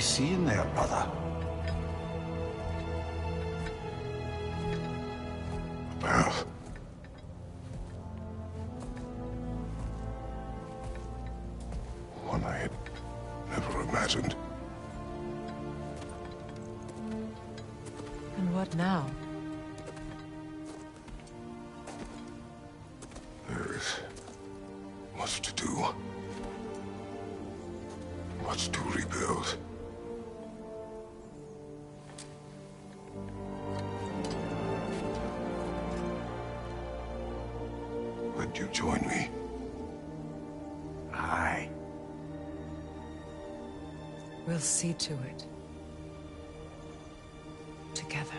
seeing there, brother? Path. One I had never imagined. And what now? There is much to do. Much to rebuild. Would you join me? Aye. We'll see to it. Together.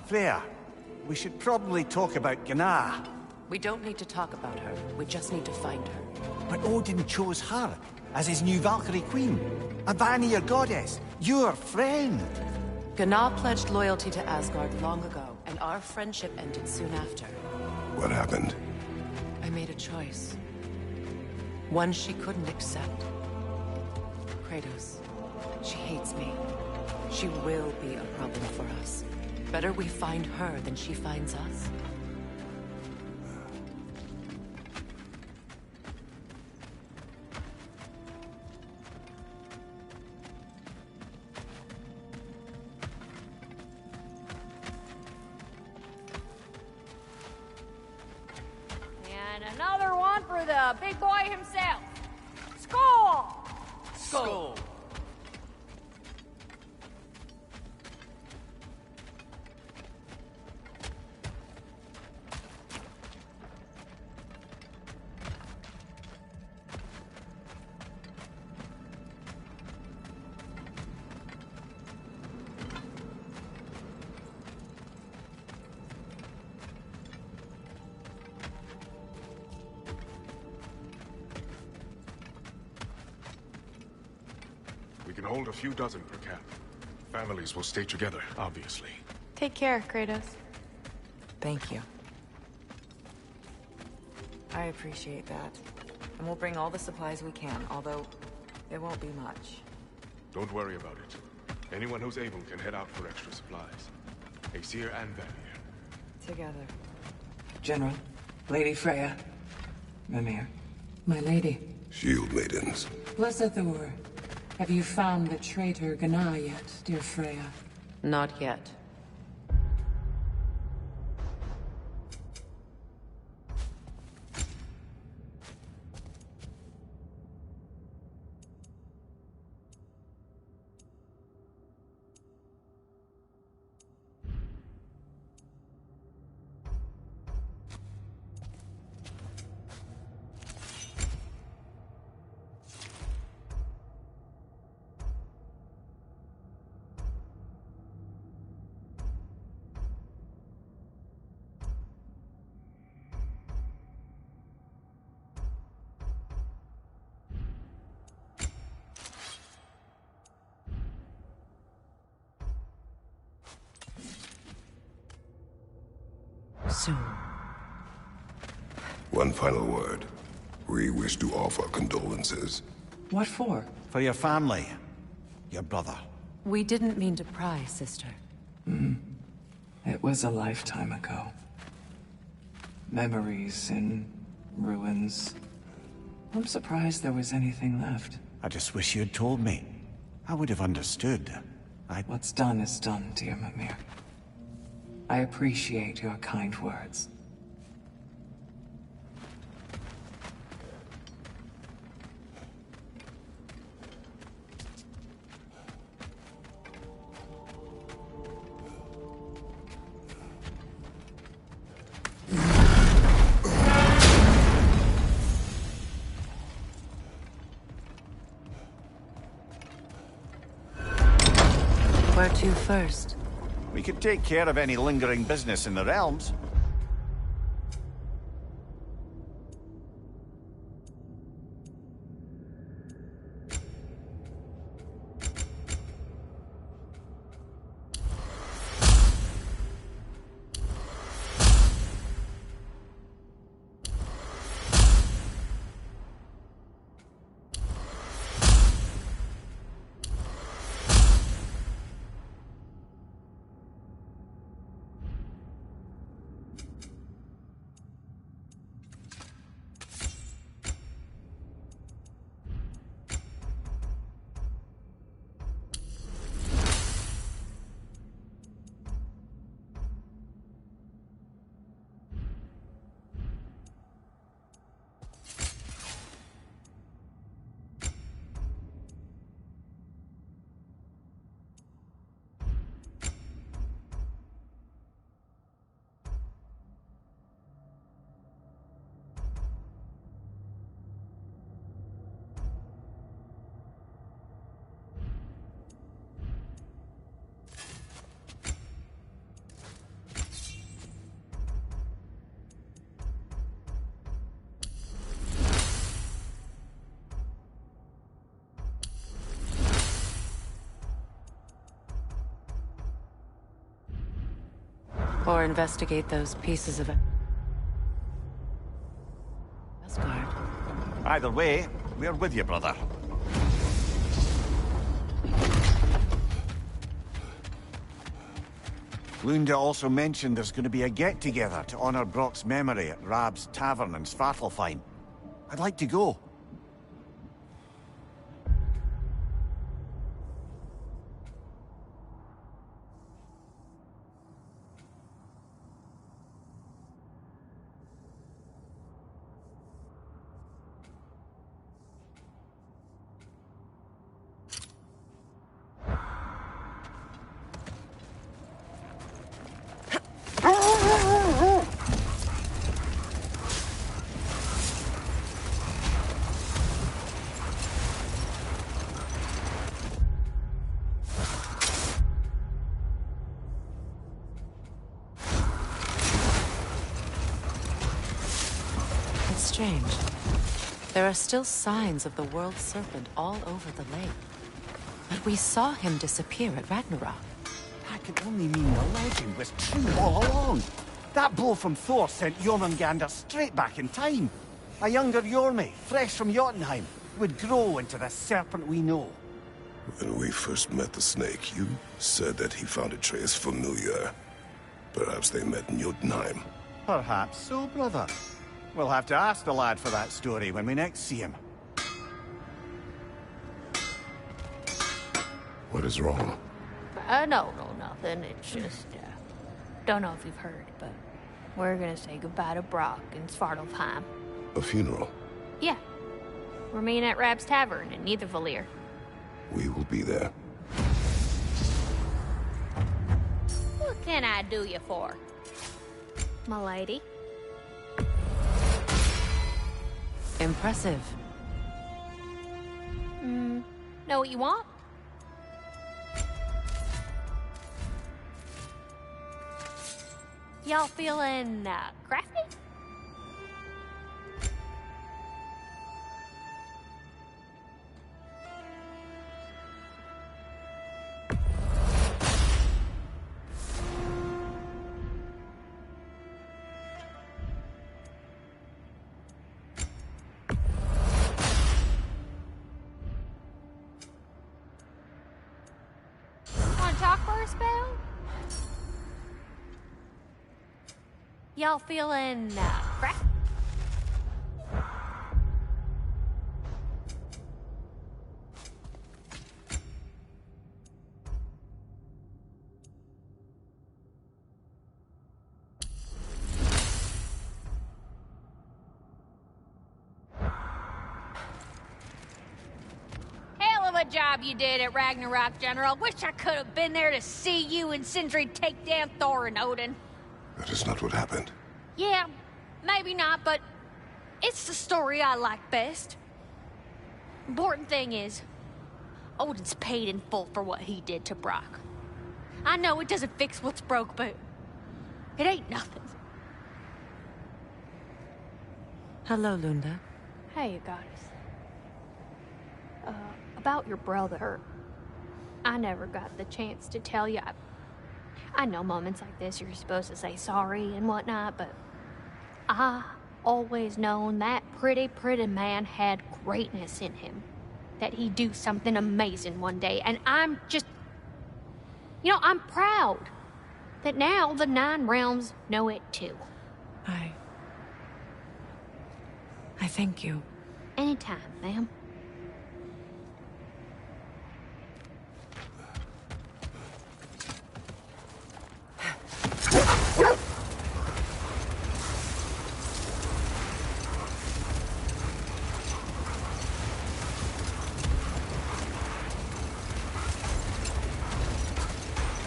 Freya, we should probably talk about Gná. We don't need to talk about her. We just need to find her. But Odin chose her as his new Valkyrie queen. A Vanir goddess, your friend. Gná pledged loyalty to Asgard long ago, and our friendship ended soon after. What happened? I made a choice. One she couldn't accept. Kratos. She hates me. She will be a problem for us. Better we find her than she finds us. And another one for the big boy himself. Skull! Skull! We can hold a few dozen per camp. Families will stay together, obviously. Take care, Kratos. Thank you. I appreciate that. And we'll bring all the supplies we can, although there won't be much. Don't worry about it. Anyone who's able can head out for extra supplies. Aesir and Vanir. Together. General, Lady Freya, Mimir, my lady. Shield maidens. Blessed Thor, have you found the traitor Gná yet, dear Freya? Not yet. soon. One final word. We wish to offer condolences. What for? For your family. Your brother. We didn't mean to pry, sister. It was a lifetime ago. Memories in ruins. I'm surprised there was anything left. I just wish you'd told me. I would have understood. What's done is done, dear Mimir. I appreciate your kind words. Where to first? We could take care of any lingering business in the realms. Or investigate those pieces of it. Asgard. Either way, we're with you, brother. Lunda also mentioned there's going to be a get-together to honor Brock's memory at Rab's Tavern in Svartalfheim. I'd like to go. Strange. There are still signs of the World Serpent all over the lake. But we saw him disappear at Ragnarök. That could only mean the legend was true all along. That blow from Thor sent Jormungandr straight back in time. A younger Jormi, fresh from Jotunheim, would grow into the serpent we know. When we first met the snake, you said that he found Atreus familiar. Perhaps they met in Jotunheim. Perhaps so, brother. We'll have to ask the lad for that story when we next see him. What is wrong? No, nothing. It's just, don't know if you've heard, but we're gonna say goodbye to Brock in Svartalfheim. A funeral? Yeah. We're meeting at Rab's Tavern in Nidavellir. We will be there. What can I do you for, my lady? Impressive. Know what you want? Y'all feeling, crafty? talk for a spell? Y'all feeling, fresh? Job you did at Ragnarök, General. Wish I could have been there to see you and Sindri take down Thor and Odin. That is not what happened. Yeah, maybe not, but it's the story I like best. Important thing is, Odin's paid in full for what he did to Brock. I know it doesn't fix what's broke, but it ain't nothing. Hello, Lunda. Hey, you goddess. About your brother, I never got the chance to tell you. I know moments like this you're supposed to say sorry and whatnot, but I always known that pretty man had greatness in him. That he'd do something amazing one day, and I'm just... You know, I'm proud that now the 9 realms know it too. I thank you. Anytime, ma'am.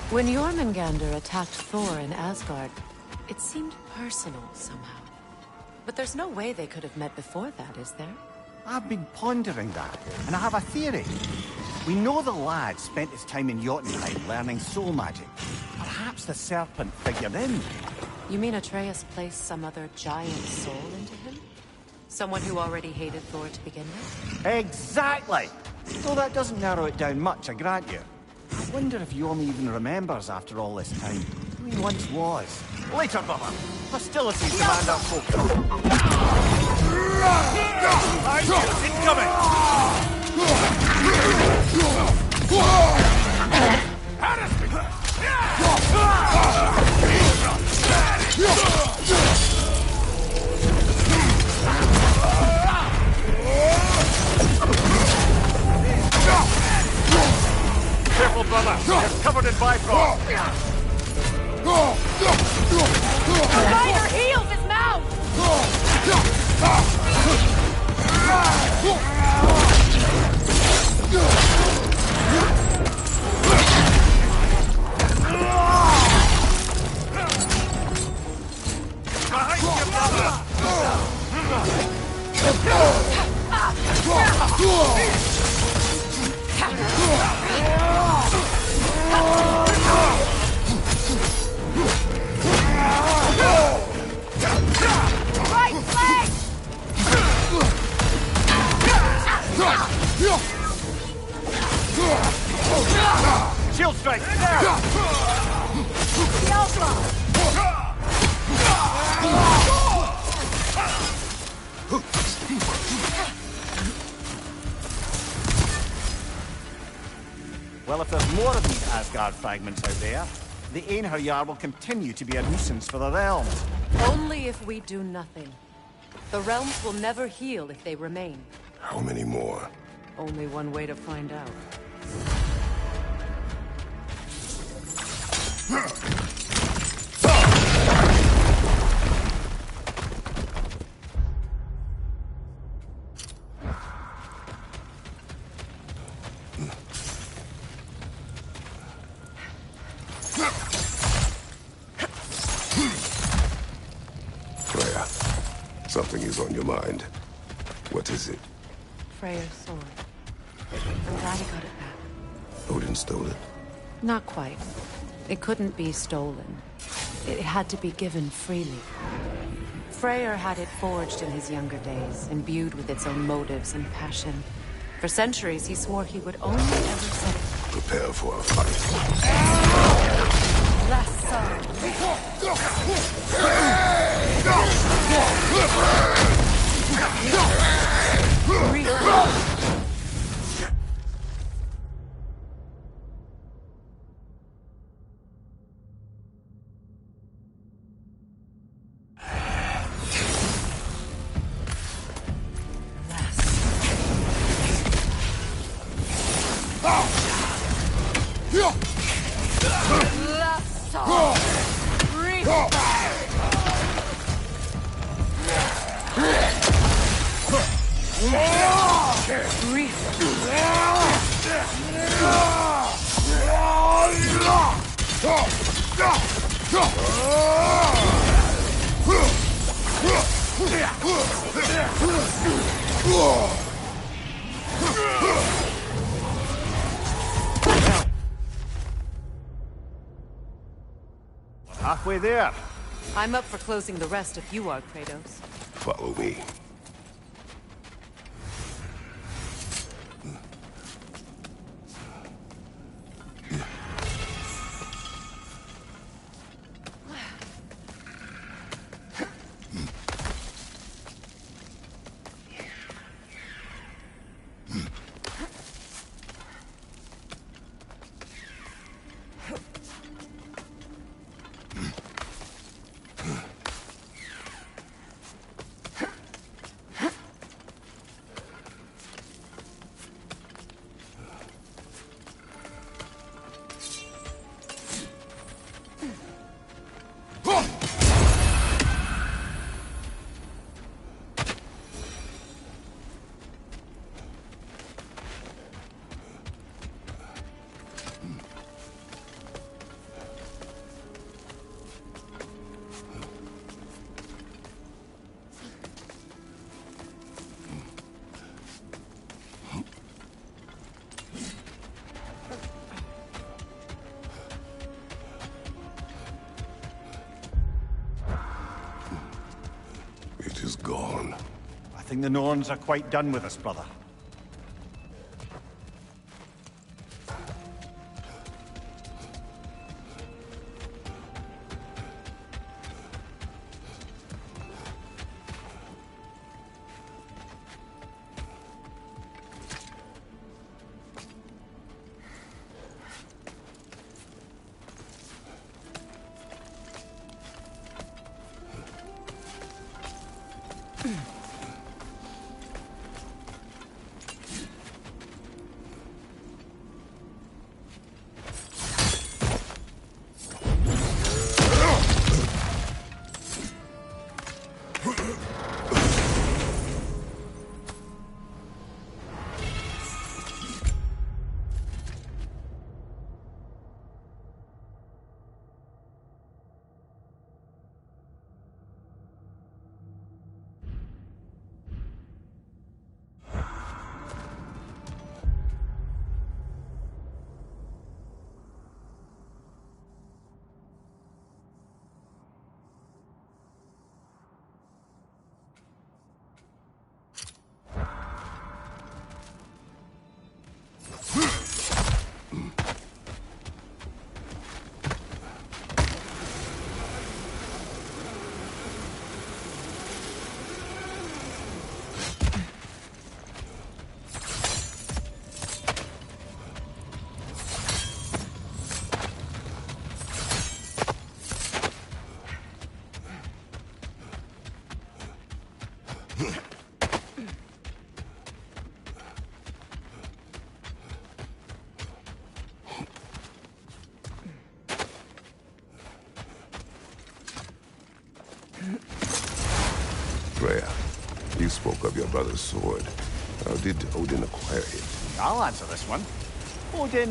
When Jormungandr attacked Thor in Asgard, it seemed personal somehow. But there's no way they could have met before that, is there? I've been pondering that, and I have a theory. We know the lad spent his time in Jotunheim learning soul magic. Perhaps the serpent figured in. You mean Atreus placed some other giant soul into him? Someone who already hated Thor to begin with? Exactly! Though that doesn't narrow it down much, I grant you. I wonder if Yorm even remembers after all this time who he once was. Later, brother! Hostilities demand our focus. Careful, brother! You're covered in bifrost! Spider heals his mouth! Behind you, brother! Right leg! Shield strike! Well, if there's more of these Asgard fragments out there, the Einherjar will continue to be a nuisance for the realms. Only if we do nothing. The realms will never heal if they remain. How many more? Only one way to find out. Freya, something is on your mind. What is it? Freyr's sword. I'm glad he got it back. Odin stole it? Not quite. It couldn't be stolen. It had to be given freely. Freyr had it forged in his younger days, imbued with its own motives and passion. For centuries, he swore he would only ever set it. Prepare for a fight. Less Halfway there. I'm up for closing the rest if you are, Kratos. Follow me. It is gone. I think the Norns are quite done with us, brother. Freya, you spoke of your brother's sword. How did Odin acquire it? I'll answer this one. Odin,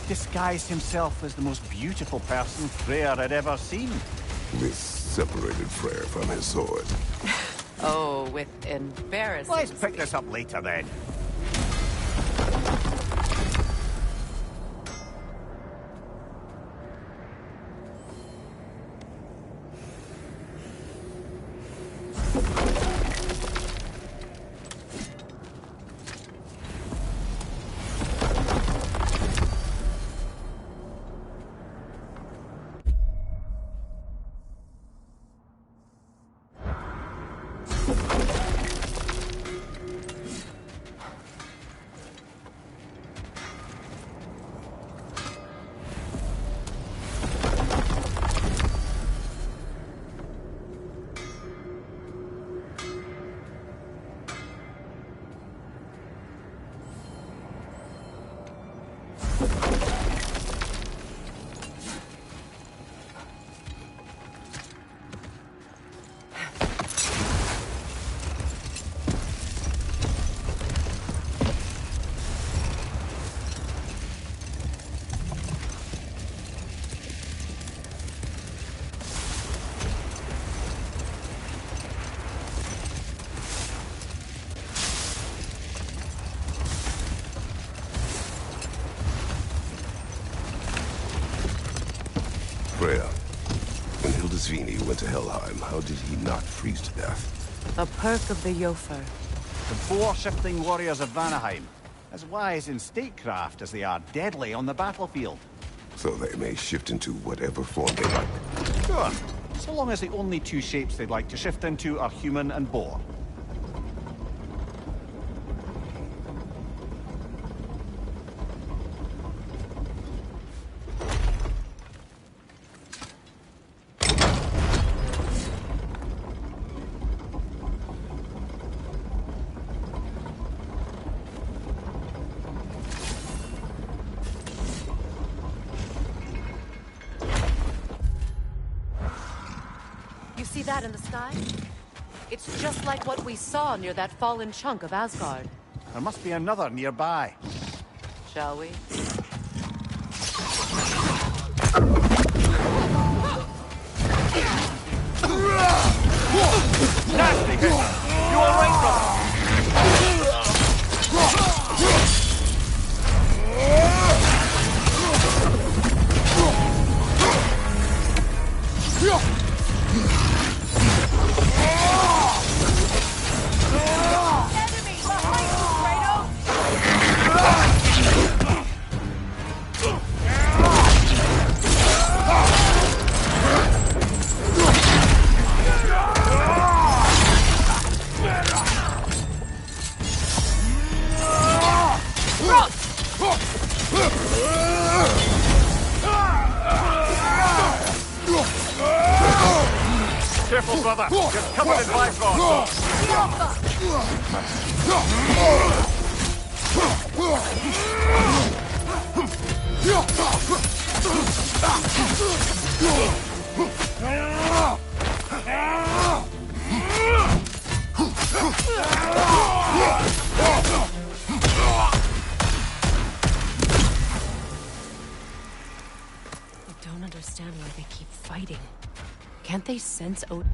disguised himself as the most beautiful person Freyr had ever seen. This separated Freyr from his sword. Oh, with embarrassing. Let's pick this up later, then. Freya, when Hildisvini went to Helheim, how did he not freeze to death? A perk of the Jofer. The boar-shifting warriors of Vanaheim, as wise in statecraft as they are deadly on the battlefield. So they may shift into whatever form they like. Sure, so long as the only two shapes they'd like to shift into are human and boar. See that in the sky? It's just like what we saw near that fallen chunk of Asgard. There must be another nearby. Shall we? Nasty! You all right, brother? Careful, brother. You're covered in Bifrost. I don't understand why they keep fighting. Can't they sense Odin?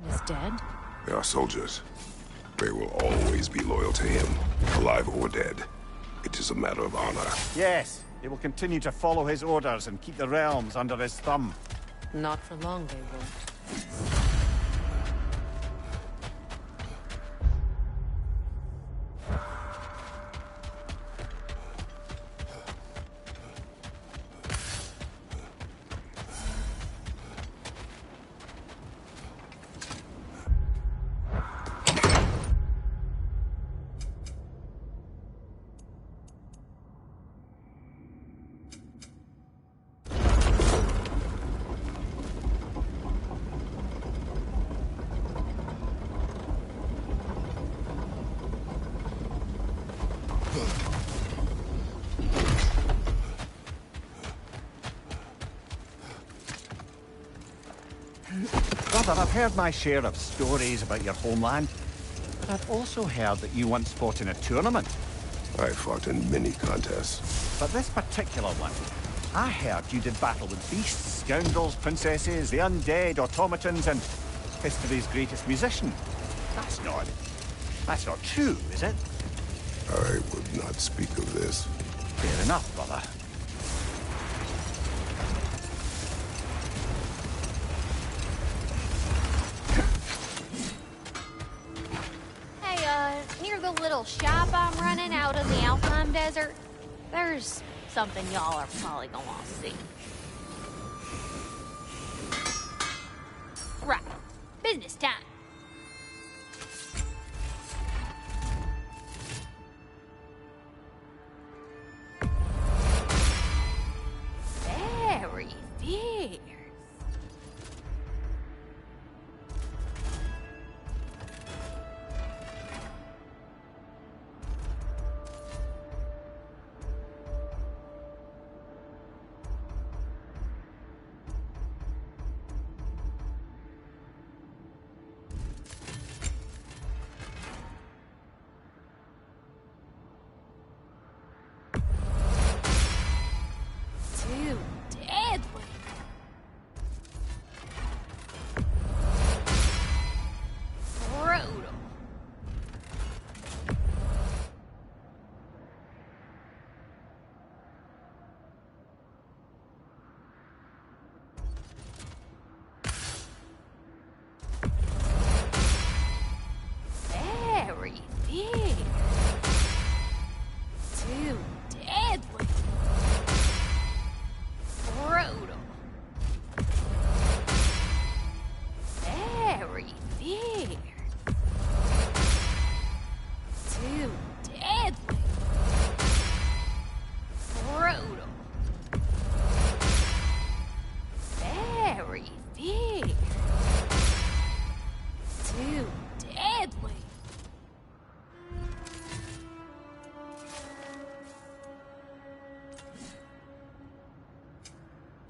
Is dead? They are soldiers. They will always be loyal to him, alive or dead. It is a matter of honor. Yes, they will continue to follow his orders and keep the realms under his thumb. Not for long, they won't. Brother, I've heard my share of stories about your homeland, but I've also heard that you once fought in a tournament. I fought in many contests. But this particular one, I heard you did battle with beasts, scoundrels, princesses, the undead, automatons, and history's greatest musician. That's not true, is it? I would not speak of this. Fair enough, brother. Near the little shop I'm running out in the Alpine Desert, there's something y'all are probably gonna want to see. Right. Business time. Very fierce.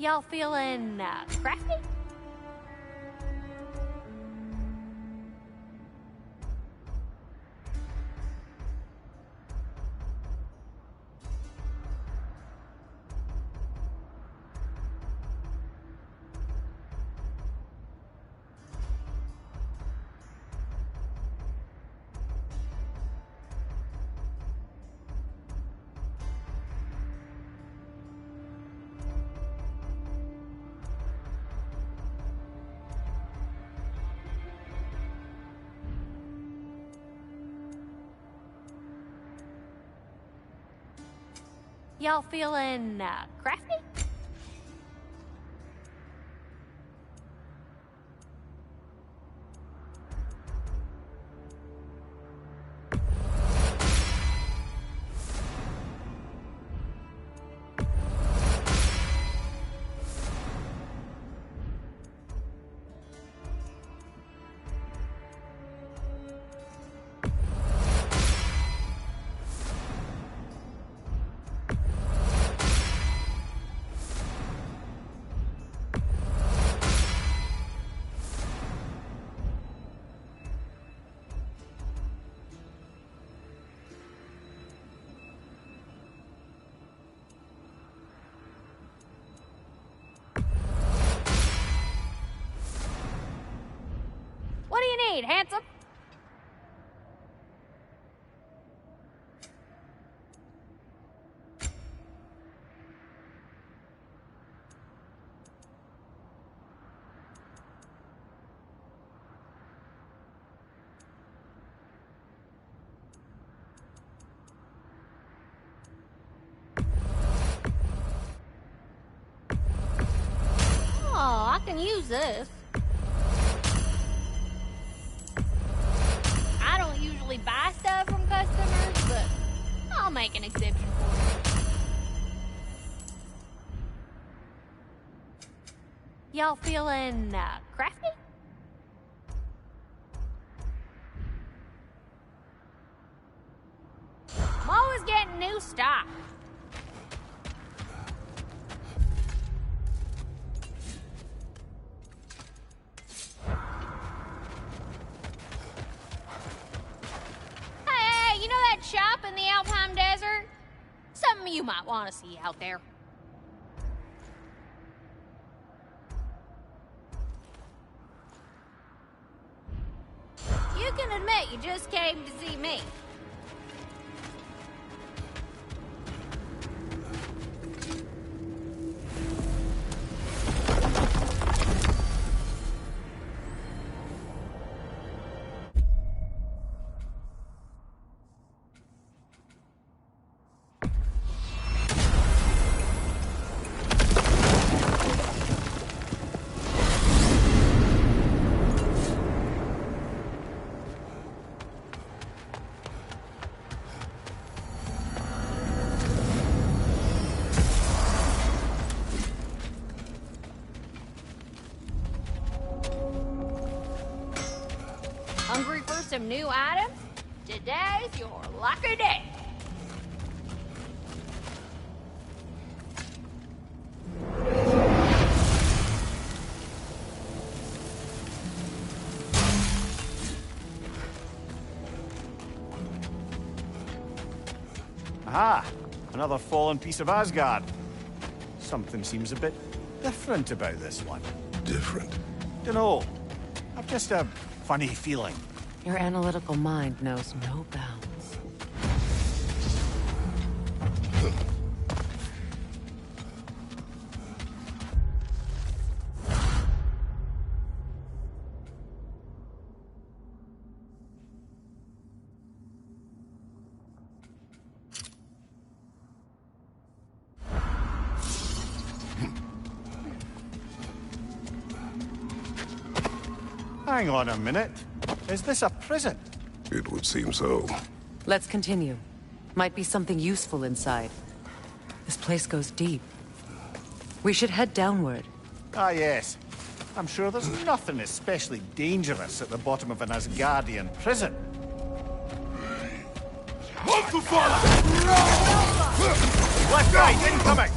Y'all feeling crafty? Y'all feeling crafty? What do you need, handsome? Oh, I can use this. I don't usually buy stuff from customers, but I'll make an exception for you. Y'all feeling crafty? I'm always getting new stock. Hey, you know that shop in the Alpine Desert? Something you might want to see out there. You can admit you just came to see me. Hungry for some new items? Today's your lucky day. Aha! Another fallen piece of Asgard. Something seems a bit different about this one. Different? Dunno. I've just a funny feeling. Your analytical mind knows no bounds. Hang on a minute. Is this a prison? It would seem so. Let's continue. Might be something useful inside. This place goes deep. We should head downward. Ah, yes. I'm sure there's nothing especially dangerous at the bottom of an Asgardian prison. What the fuck? Left, right, incoming!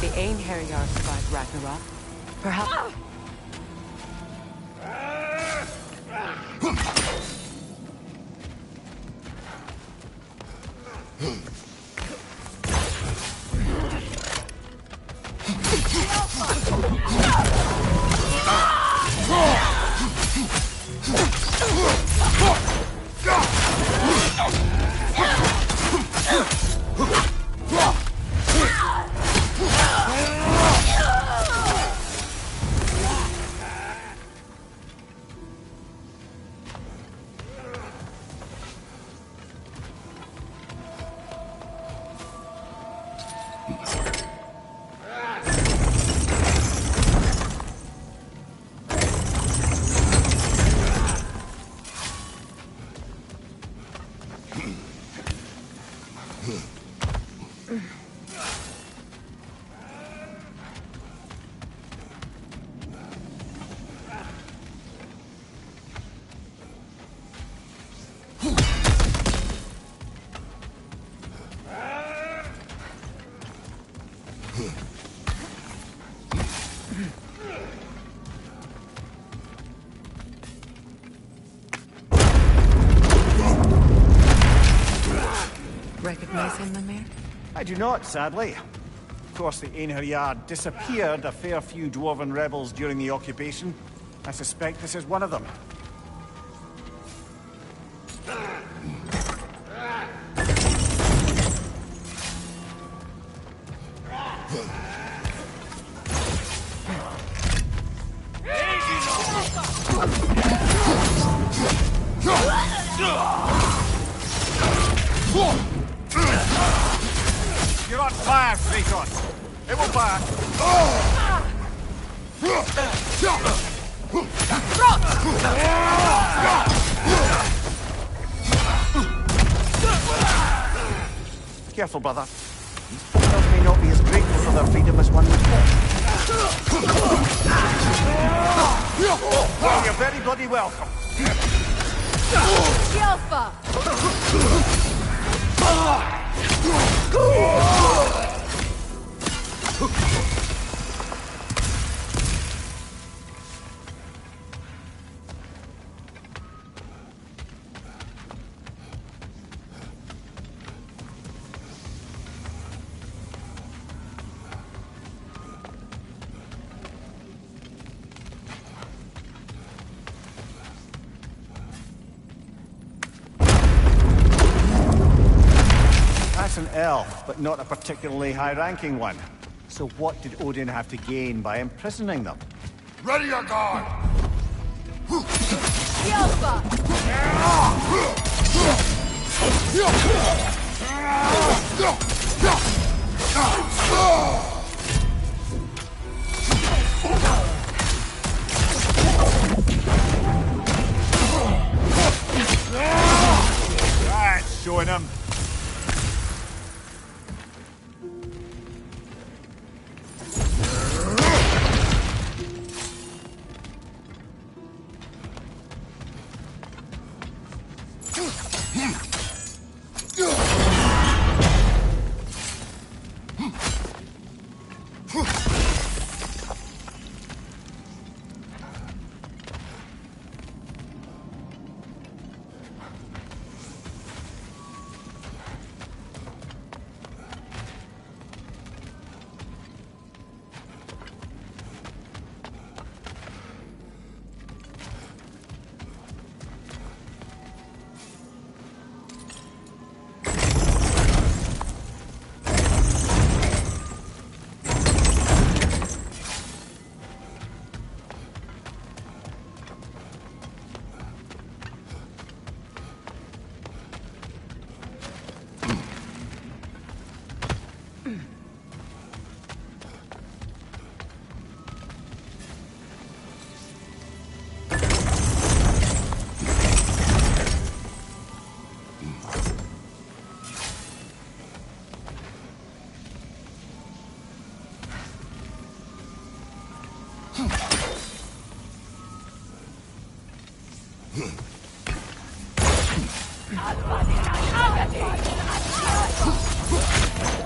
The Einherjar survived Ragnarok. Perhaps... Recognize him, Mimir? I do not, sadly. Of course, the Einherjar disappeared a fair few dwarven rebels during the occupation. I suspect this is one of them. You're on fire, Kratos! It will burn! Careful, brother. These fighters may not be as grateful for their freedom as one would hope. Well, you're very bloody welcome. Yelfa! That's an elf, but not a particularly high-ranking one. So what did Odin have to gain by imprisoning them? Ready your guard! That's showing him.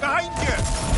Behind you!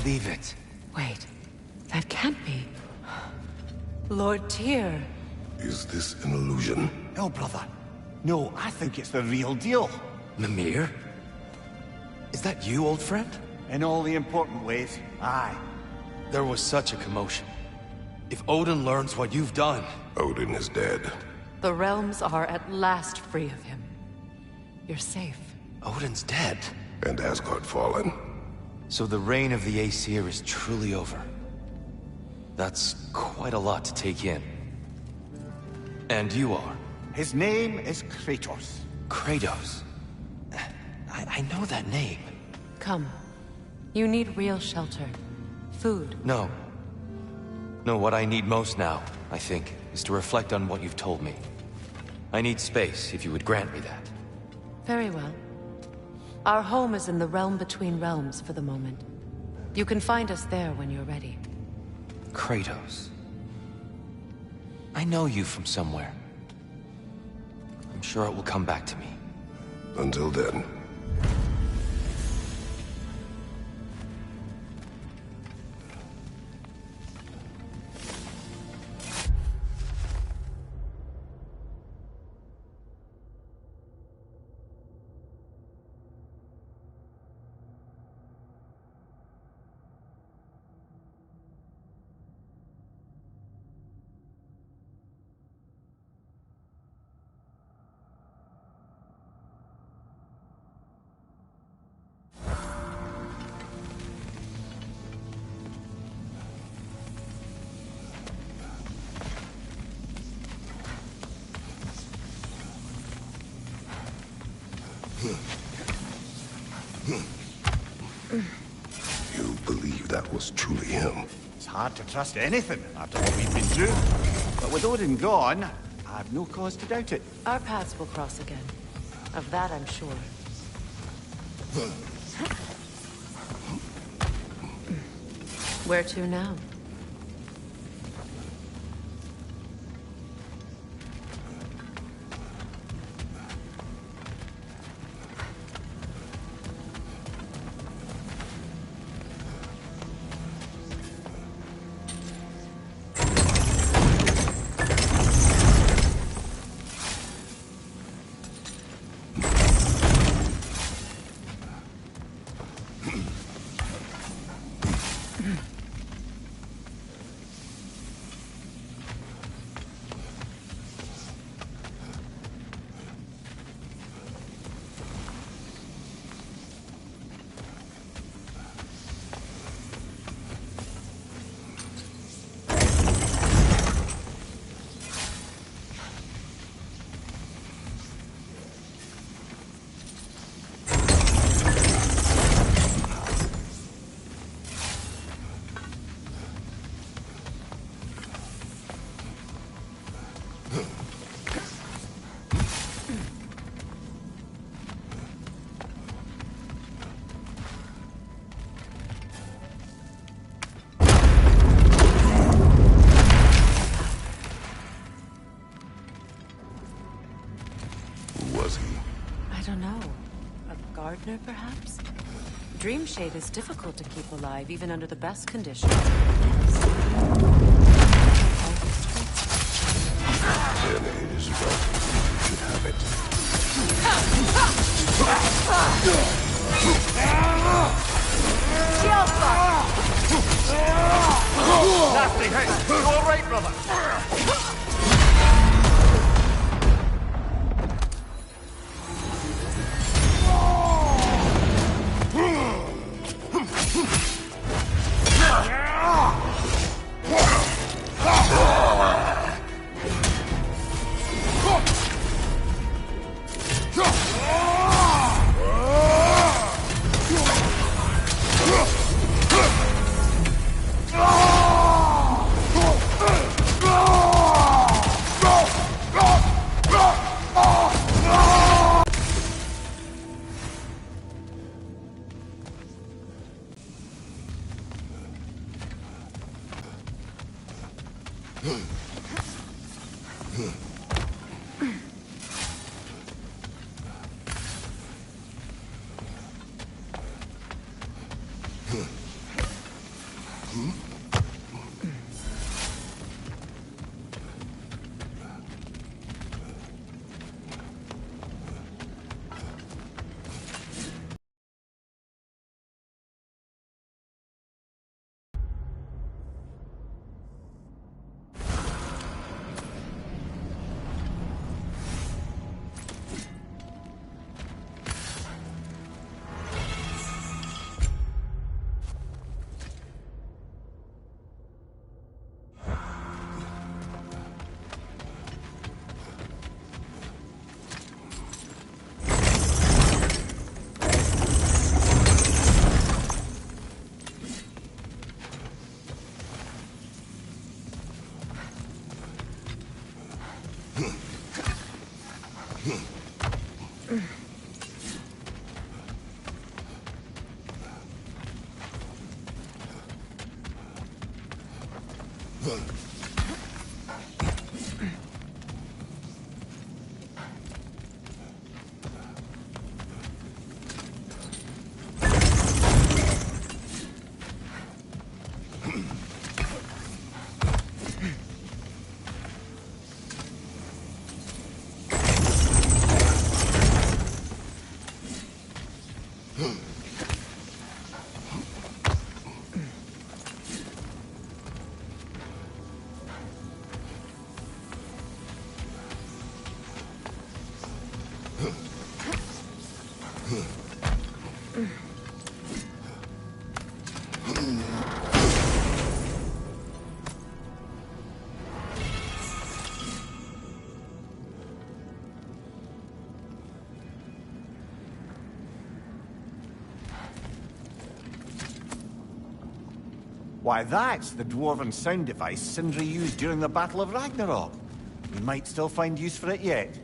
believe it. Wait, that can't be. Lord Tyr. Is this an illusion? No, brother. No, I think it's the real deal. Mimir? Is that you, old friend? In all the important ways, aye. There was such a commotion. If Odin learns what you've done... Odin is dead. The realms are at last free of him. You're safe. Odin's dead. And Asgard fallen. So the reign of the Aesir is truly over. That's quite a lot to take in. And you are? His name is Kratos. Kratos? I know that name. Come. You need real shelter. Food. No. No, what I need most now, I think, is to reflect on what you've told me. I need space, if you would grant me that. Very well. Our home is in the realm between realms for the moment. You can find us there when you're ready. Kratos. I know you from somewhere. I'm sure it will come back to me. Until then. You believe that was truly him? It's hard to trust anything after what we've been through. But with Odin gone, I've no cause to doubt it. Our paths will cross again. Of that I'm sure. Where to now? Gardener, perhaps? Dreamshade is difficult to keep alive, even under the best conditions. Then it is right. You should have it. Nasty hit! You all right, brother? Why, that's the dwarven sound device Sindri used during the Battle of Ragnarok. We might still find use for it yet.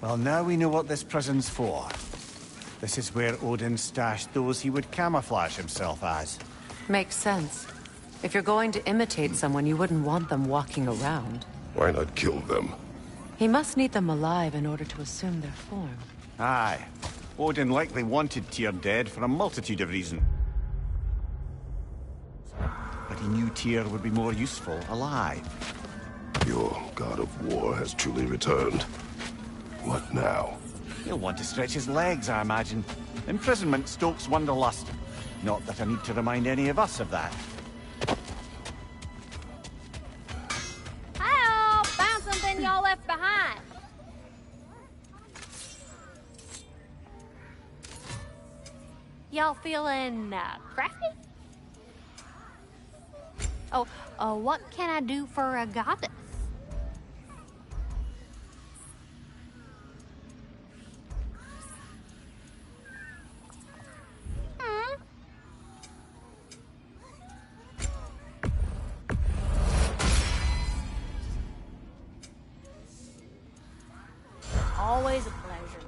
Well, now we know what this prison's for. This is where Odin stashed those he would camouflage himself as. Makes sense. If you're going to imitate someone, you wouldn't want them walking around. Why not kill them? He must need them alive in order to assume their form. Aye. Odin likely wanted Tyr dead for a multitude of reasons. But he knew Tyr would be more useful alive. Your god of war has truly returned. What now? He'll want to stretch his legs, I imagine. Imprisonment stokes wanderlust. Not that I need to remind any of us of that. Hi-oh! Found something y'all left behind. Y'all feeling, crafty? Oh, what can I do for a goddess? Always a pleasure.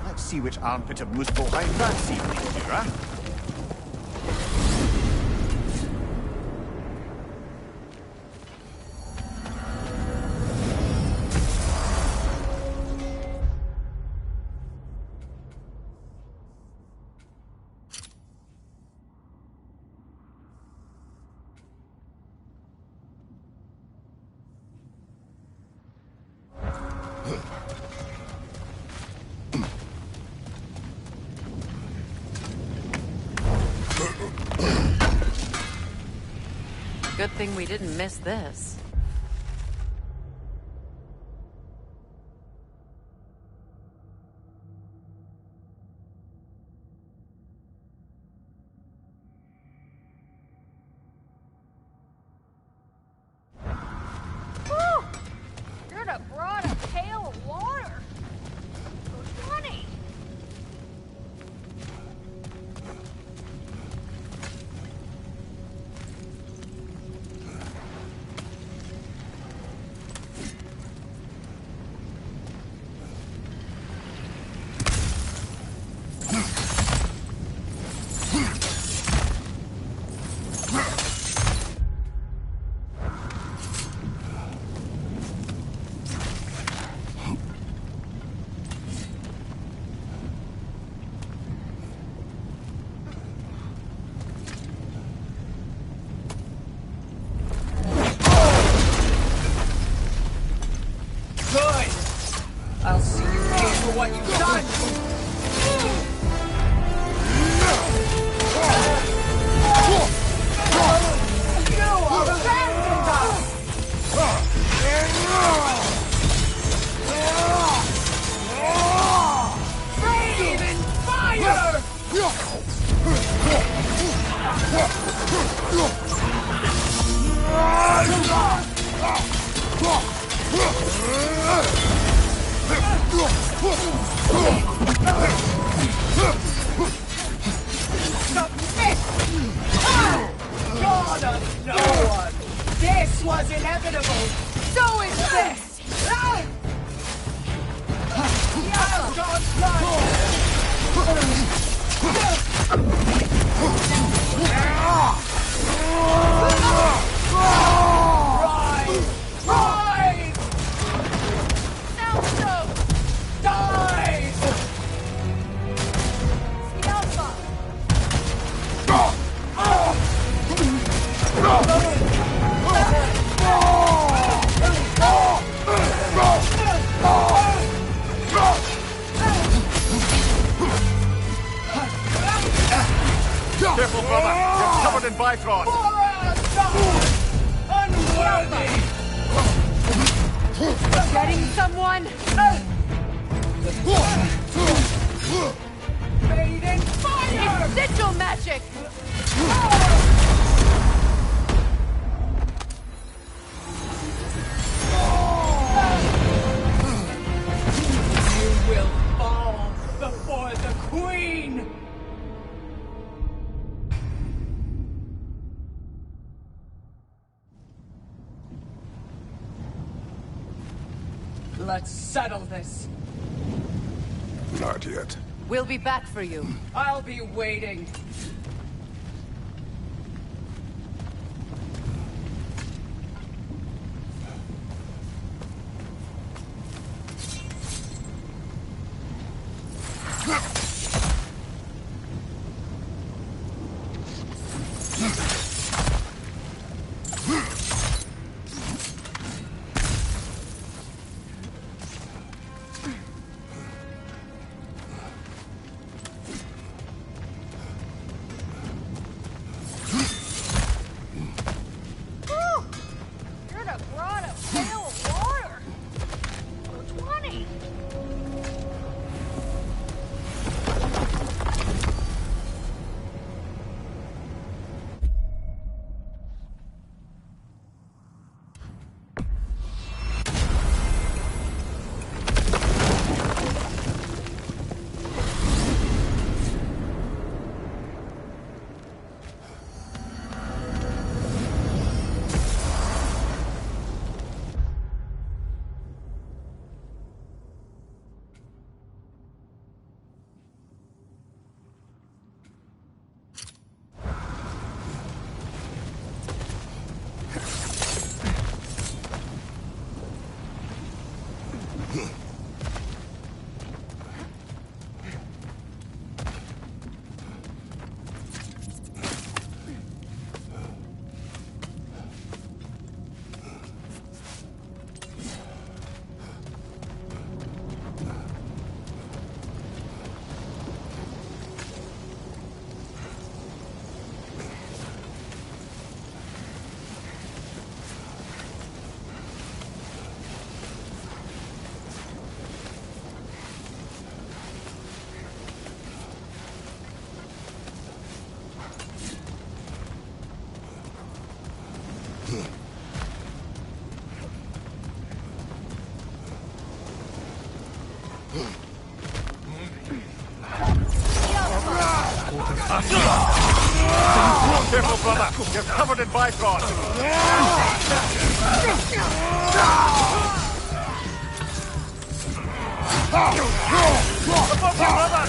Let's see which armpit of Muspelheim that's evening to, huh? Good thing we didn't miss this. Whew! Should have brought a pail of water. So funny. Good! I'll see you pay for what you've done! You abandoned us! Breathe in fire! God of no one! This was inevitable! So is this! Asgard's blood! Rise! Now so! Die! Alpha! Careful, brother. You're covered in Bifrost. Unworthy! Getting someone? Made in fire! It's sigil magic! You will fall before the Queen! Let's settle this. Not yet. We'll be back for you. I'll be waiting. Careful, brother! You're covered in Bifrost! Above you, brother!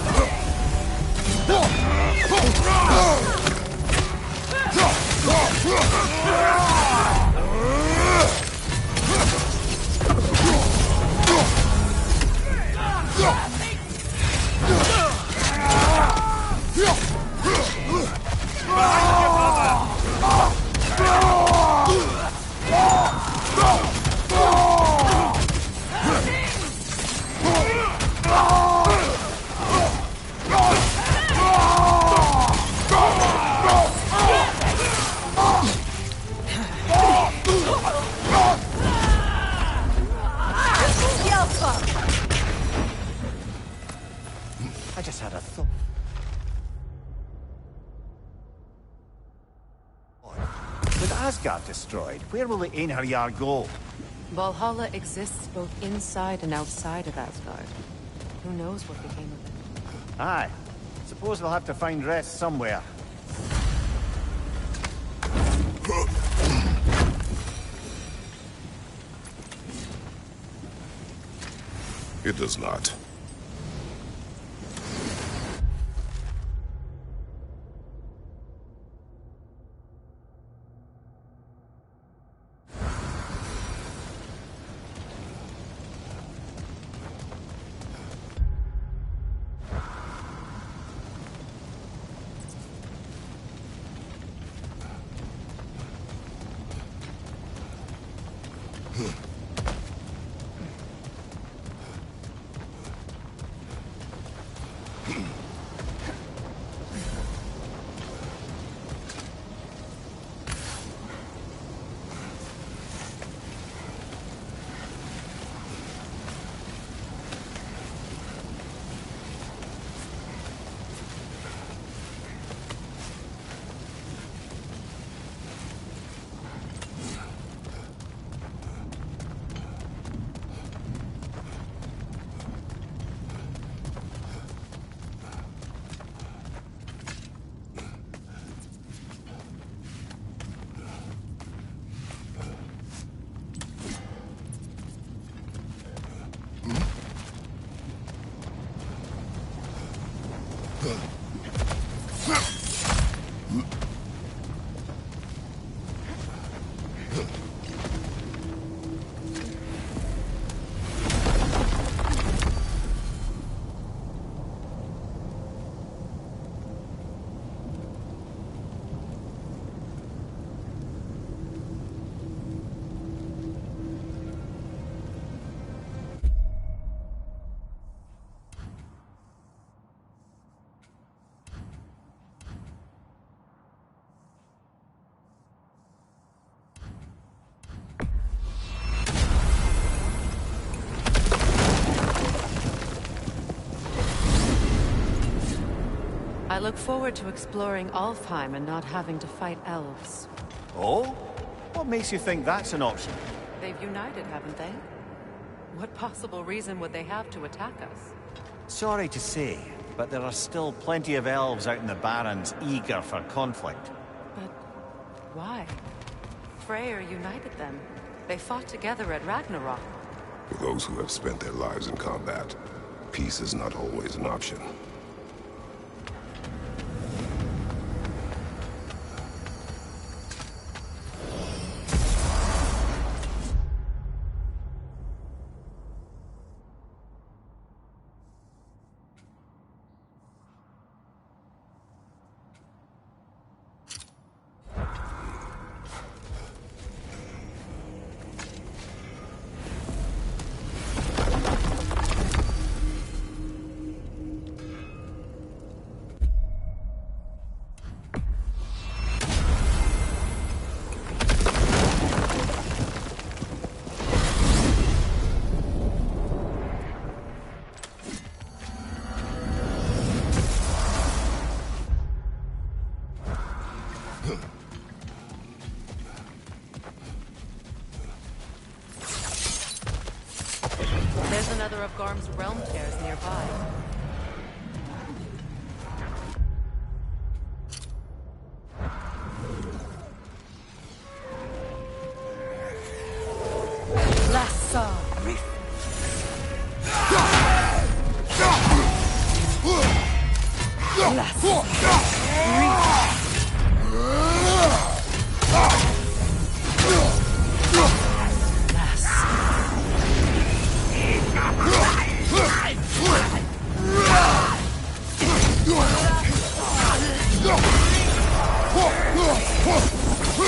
I just had a thought. With Asgard destroyed, where will the Einherjar go? Valhalla exists both inside and outside of Asgard. Who knows what became of it? Aye. Suppose they'll have to find rest somewhere. It does not. I look forward to exploring Alfheim and not having to fight elves. Oh? What makes you think that's an option? They've united, haven't they? What possible reason would they have to attack us? Sorry to say, but there are still plenty of elves out in the Barrens eager for conflict. But why? Freyr united them. They fought together at Ragnarok. For those who have spent their lives in combat, peace is not always an option. There's another of Garm's realm tears nearby.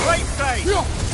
Right side!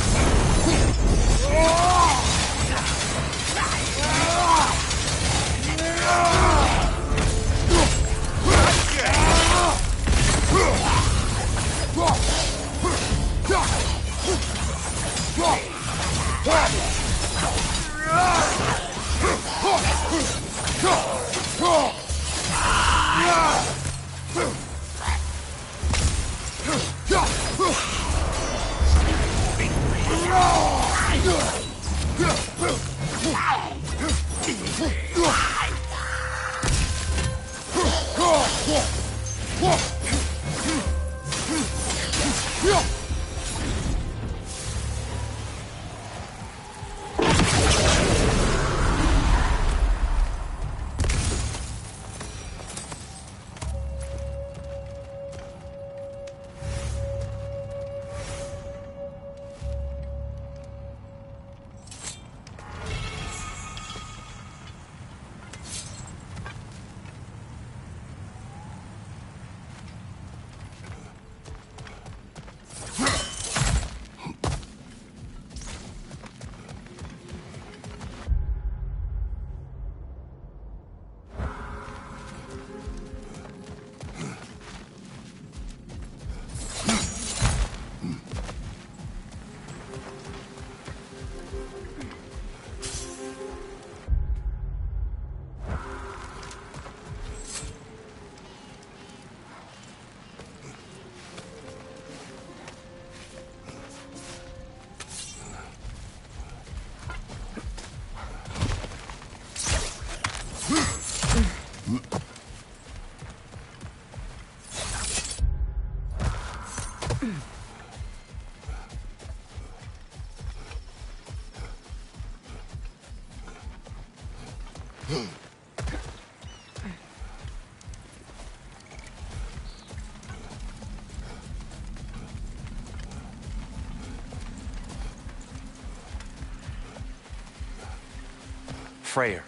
Freyr.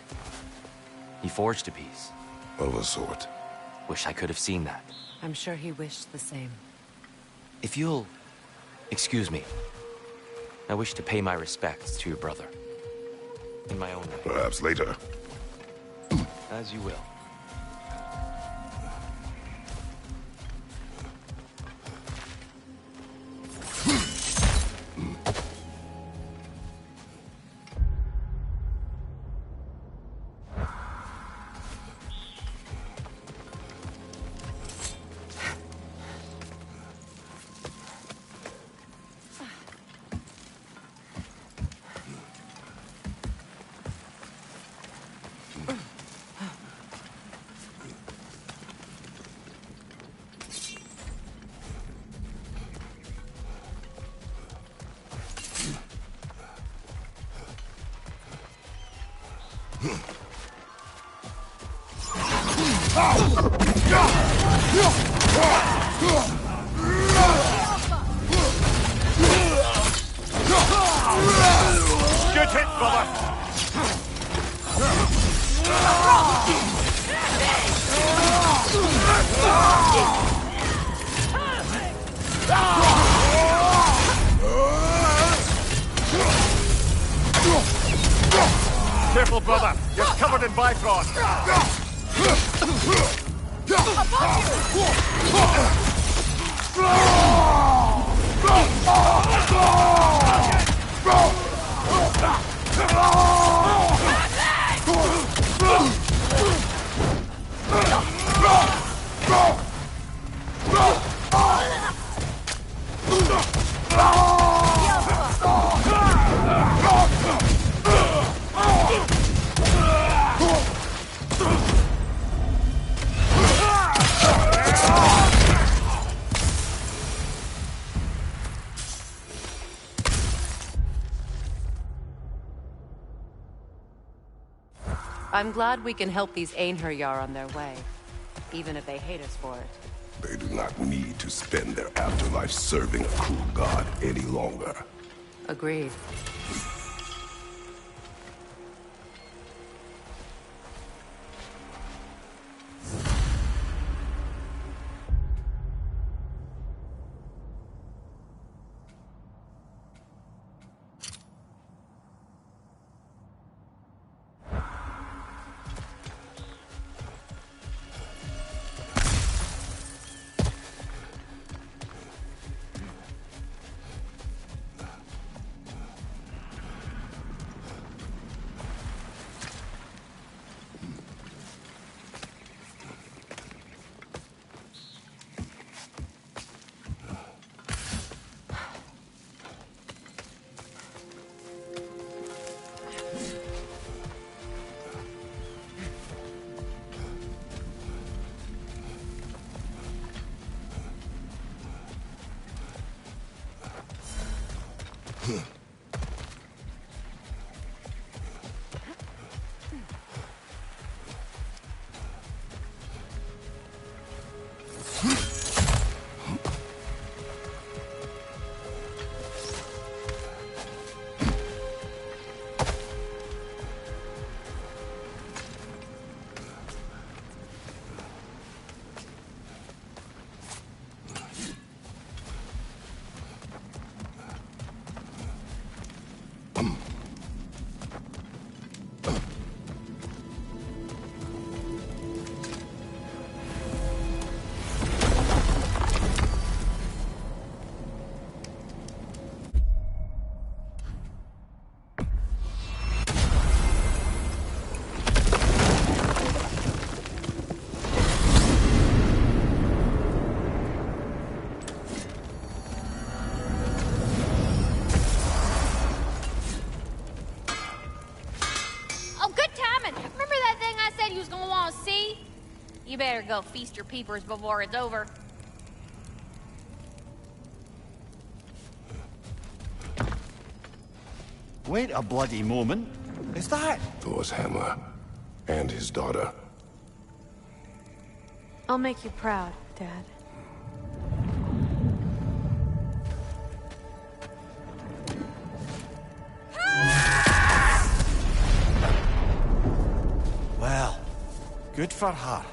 He forged a piece. Of a sort. Wish I could have seen that. I'm sure he wished the same. If you'll excuse me, I wish to pay my respects to your brother. In my own way. Perhaps later. As you will. Good hit, brother! Careful, brother! You're covered in Bifrost! I'm glad we can help these Einherjar on their way, even if they hate us for it. They do not need to spend their afterlife serving a cruel god any longer. Agreed. You better go feast your peepers before it's over. Wait a bloody moment. Is that? Thor's hammer. And his daughter. I'll make you proud, Dad. Well, good for her.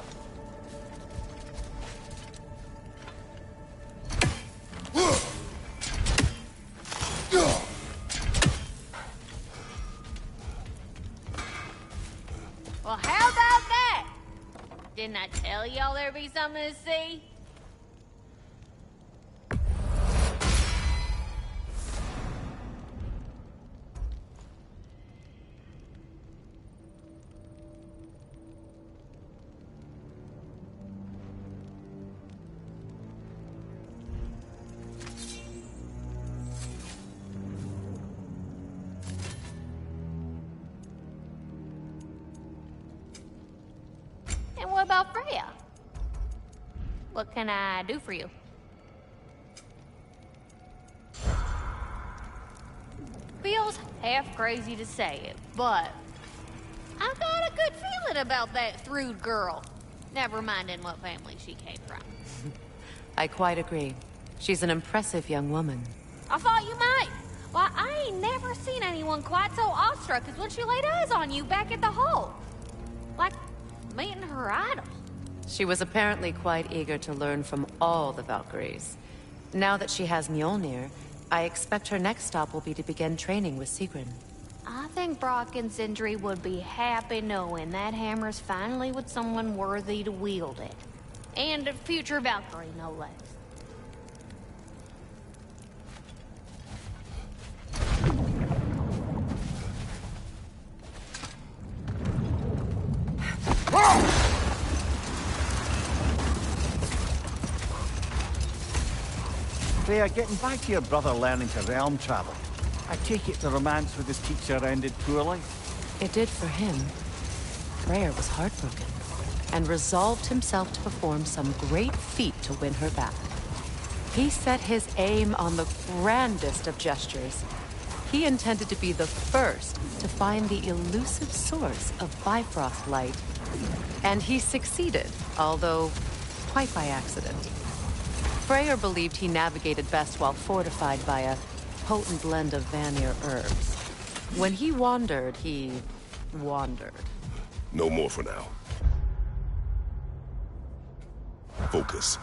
Well, how about that? Didn't I tell y'all there'd be something to see? And what about Freya? What can I do for you? Feels half crazy to say it, but I got a good feeling about that Thrud girl. Never minding what family she came from. I quite agree. She's an impressive young woman. I thought you might. Why, I ain't never seen anyone quite so awestruck as when she laid eyes on you back at the hole. Like meeting her idol. She was apparently quite eager to learn from all the Valkyries. Now that she has Mjolnir, I expect her next stop will be to begin training with Sigrun. I think Brock and Sindri would be happy knowing that hammer's finally with someone worthy to wield it. And a future Valkyrie, no less. Freya, getting back to your brother learning to realm travel. I take it the romance with his teacher ended poorly? It did for him. Freyr was heartbroken, and resolved himself to perform some great feat to win her back. He set his aim on the grandest of gestures. He intended to be the first to find the elusive source of Bifrost light. And he succeeded, although quite by accident. Freyr believed he navigated best while fortified by a potent blend of Vanir herbs. When he wandered, he wandered. No more for now. Focus.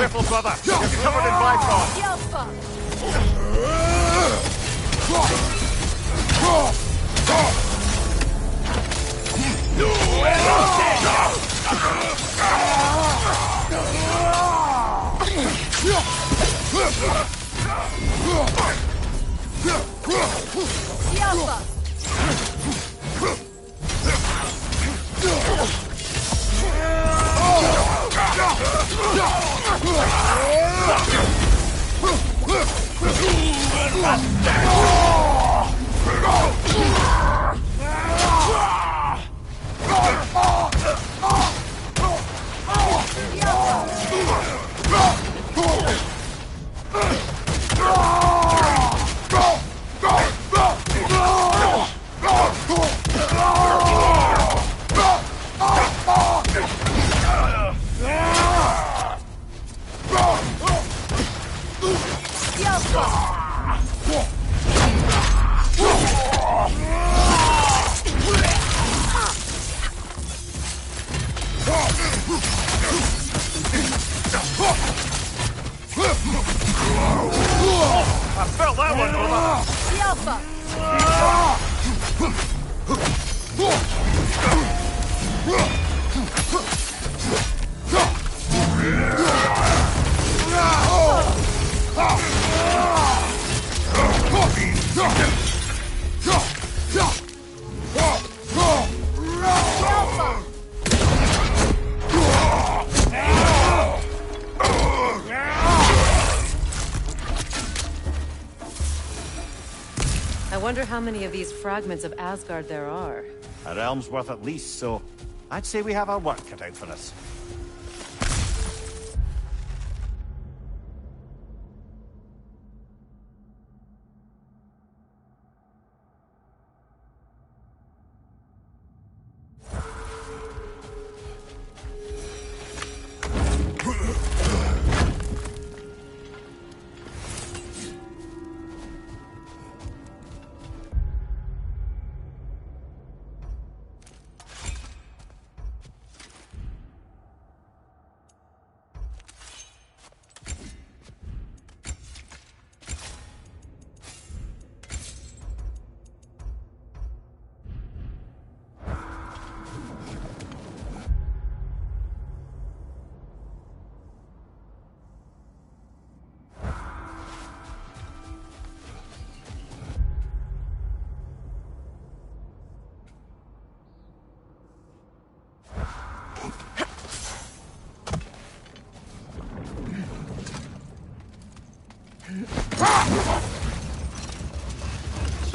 Careful, brother. You're covered in Bifrost. I felt that one, I wonder how many of these fragments of Asgard there are. A realm's worth at least, so I'd say we have our work cut out for us.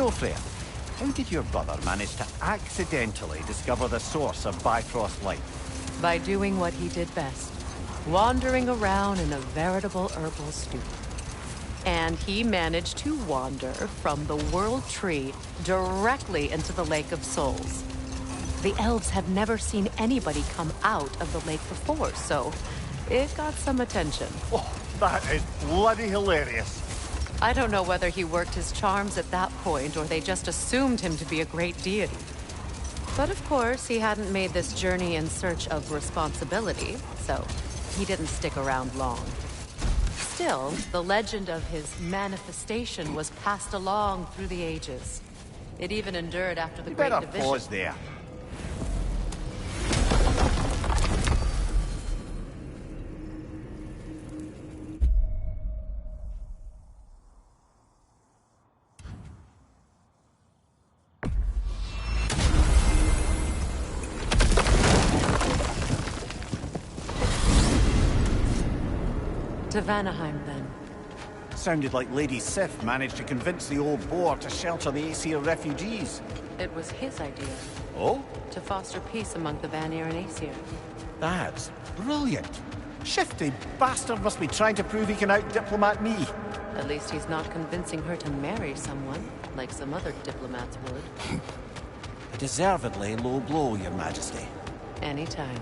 So, Freya, how did your brother manage to accidentally discover the source of Bifrost light? By doing what he did best. Wandering around in a veritable herbal stew. And he managed to wander from the World Tree directly into the Lake of Souls. The elves have never seen anybody come out of the lake before, so it got some attention. Oh, that is bloody hilarious. I don't know whether he worked his charms at that point or they just assumed him to be a great deity. But of course, he hadn't made this journey in search of responsibility, so he didn't stick around long. Still, the legend of his manifestation was passed along through the ages. It even endured after the Great Division. Pause there. To Vanaheim, then. Sounded like Lady Sif managed to convince the old boar to shelter the Aesir refugees. It was his idea. Oh? To foster peace among the Vanir and Aesir. That's brilliant. Shifty bastard must be trying to prove he can out-diplomat me. At least he's not convincing her to marry someone, like some other diplomats would. A deservedly low blow, Your Majesty. Anytime.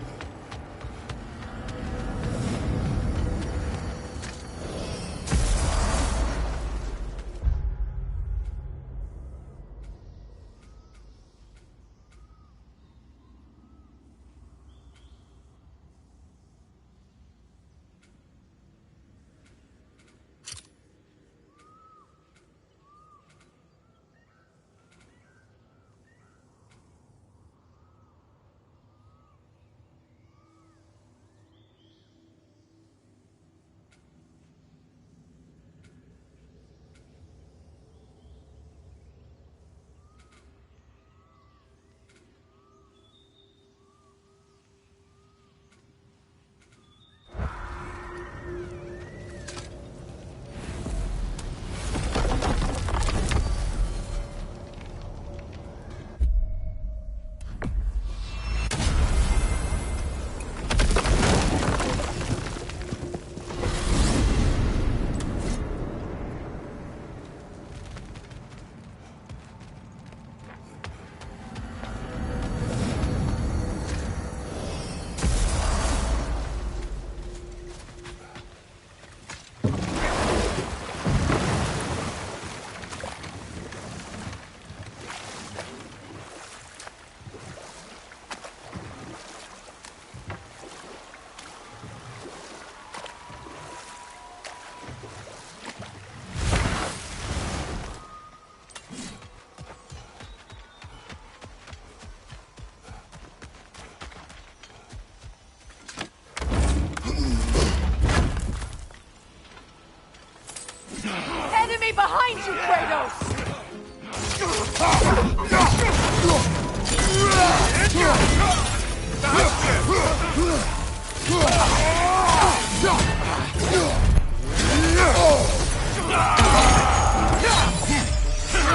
Behind you, Kratos!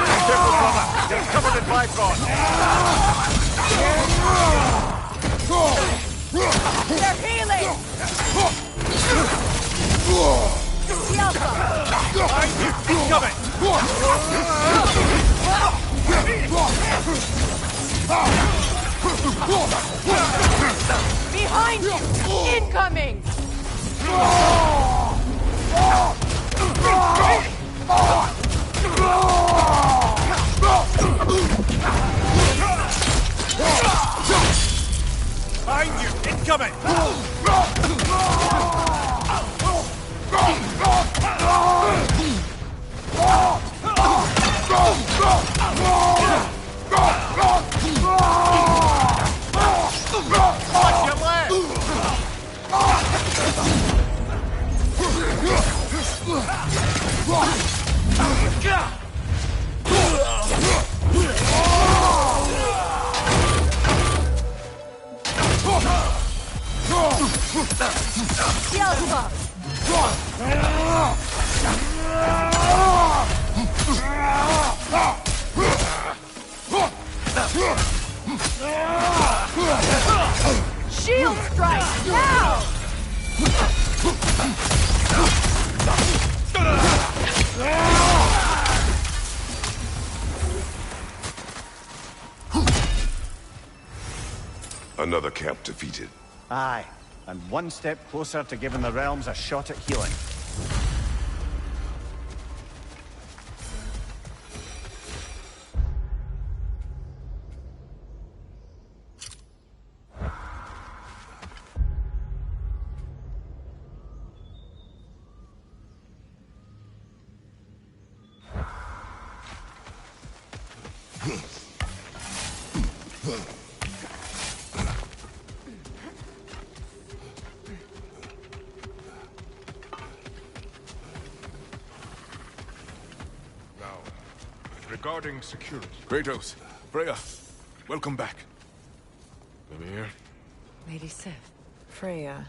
Careful, brother! You're covered in Bifrost! They're healing! Incoming! Behind you! Incoming! Behind you! Incoming! Watch your leg! Shield strike now! Another camp defeated. Aye, and one step closer to giving the realms a shot at healing. Regarding security. Kratos, Freya, welcome back. Mimir. Lady Sif. Freya,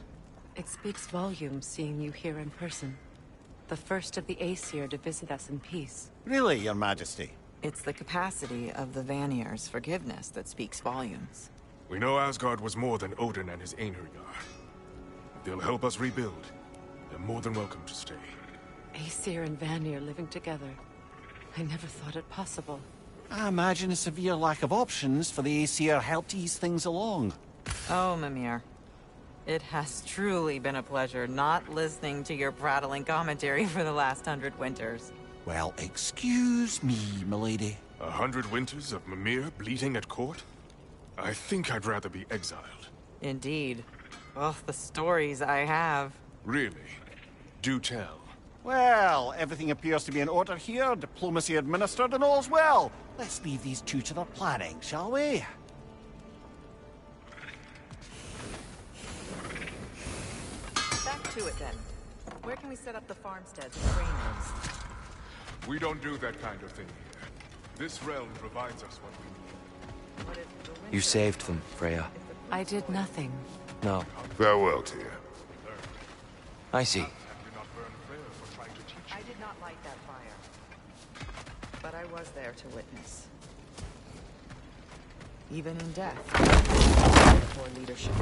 it speaks volumes seeing you here in person. The first of the Aesir to visit us in peace. Really, Your Majesty? It's the capacity of the Vanir's forgiveness that speaks volumes. We know Asgard was more than Odin and his Einherjar. They'll help us rebuild. They're more than welcome to stay. Aesir and Vanir living together. I never thought it possible. I imagine a severe lack of options for the Aesir helped ease things along. Oh, Mimir. It has truly been a pleasure not listening to your prattling commentary for the last 100 winters. Well, excuse me, milady. 100 winters of Mimir bleeding at court? I think I'd rather be exiled. Indeed. Oh, the stories I have. Really? Do tell. Well, everything appears to be in order here, diplomacy administered, and all's well. Let's leave these two to their planning, shall we? Back to it then. Where can we set up the farmsteads and grain mills? We don't do that kind of thing here. This realm provides us what we need. You saved them, Freya. I did nothing. No. Farewell to you. I see. I did not light that fire. But I was there to witness. Even in death, for leadership.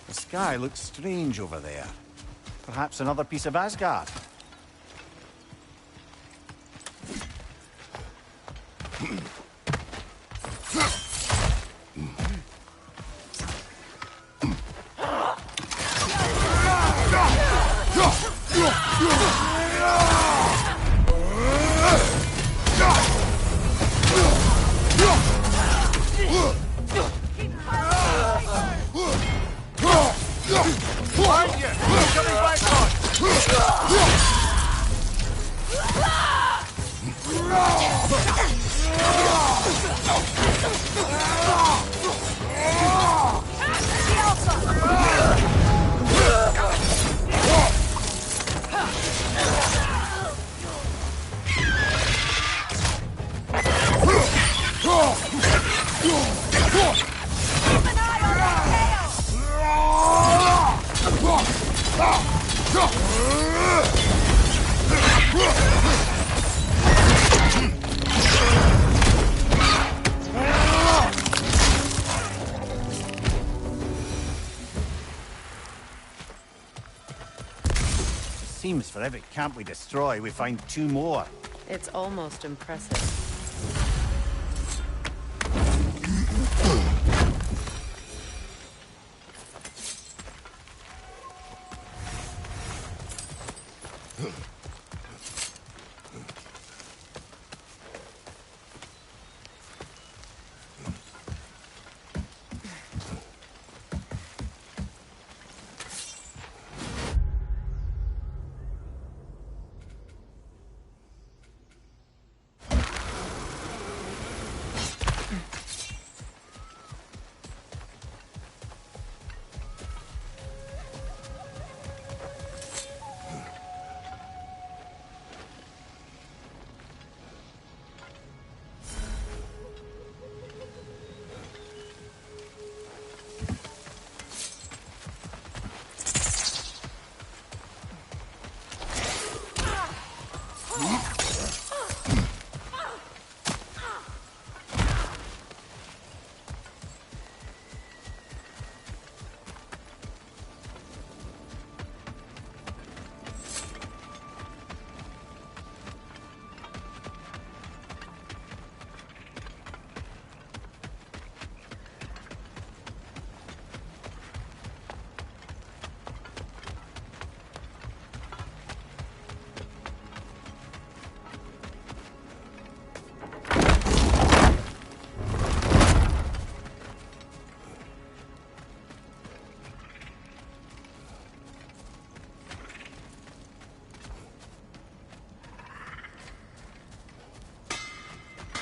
The sky looks strange over there. Perhaps another piece of Asgard. Seems for every camp we destroy, we find two more. It's almost impressive.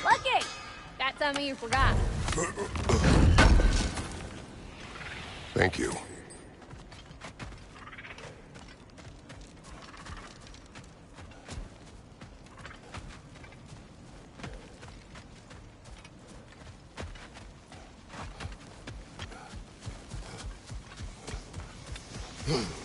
Lucky! Got something you forgot. Thank you. Hmm.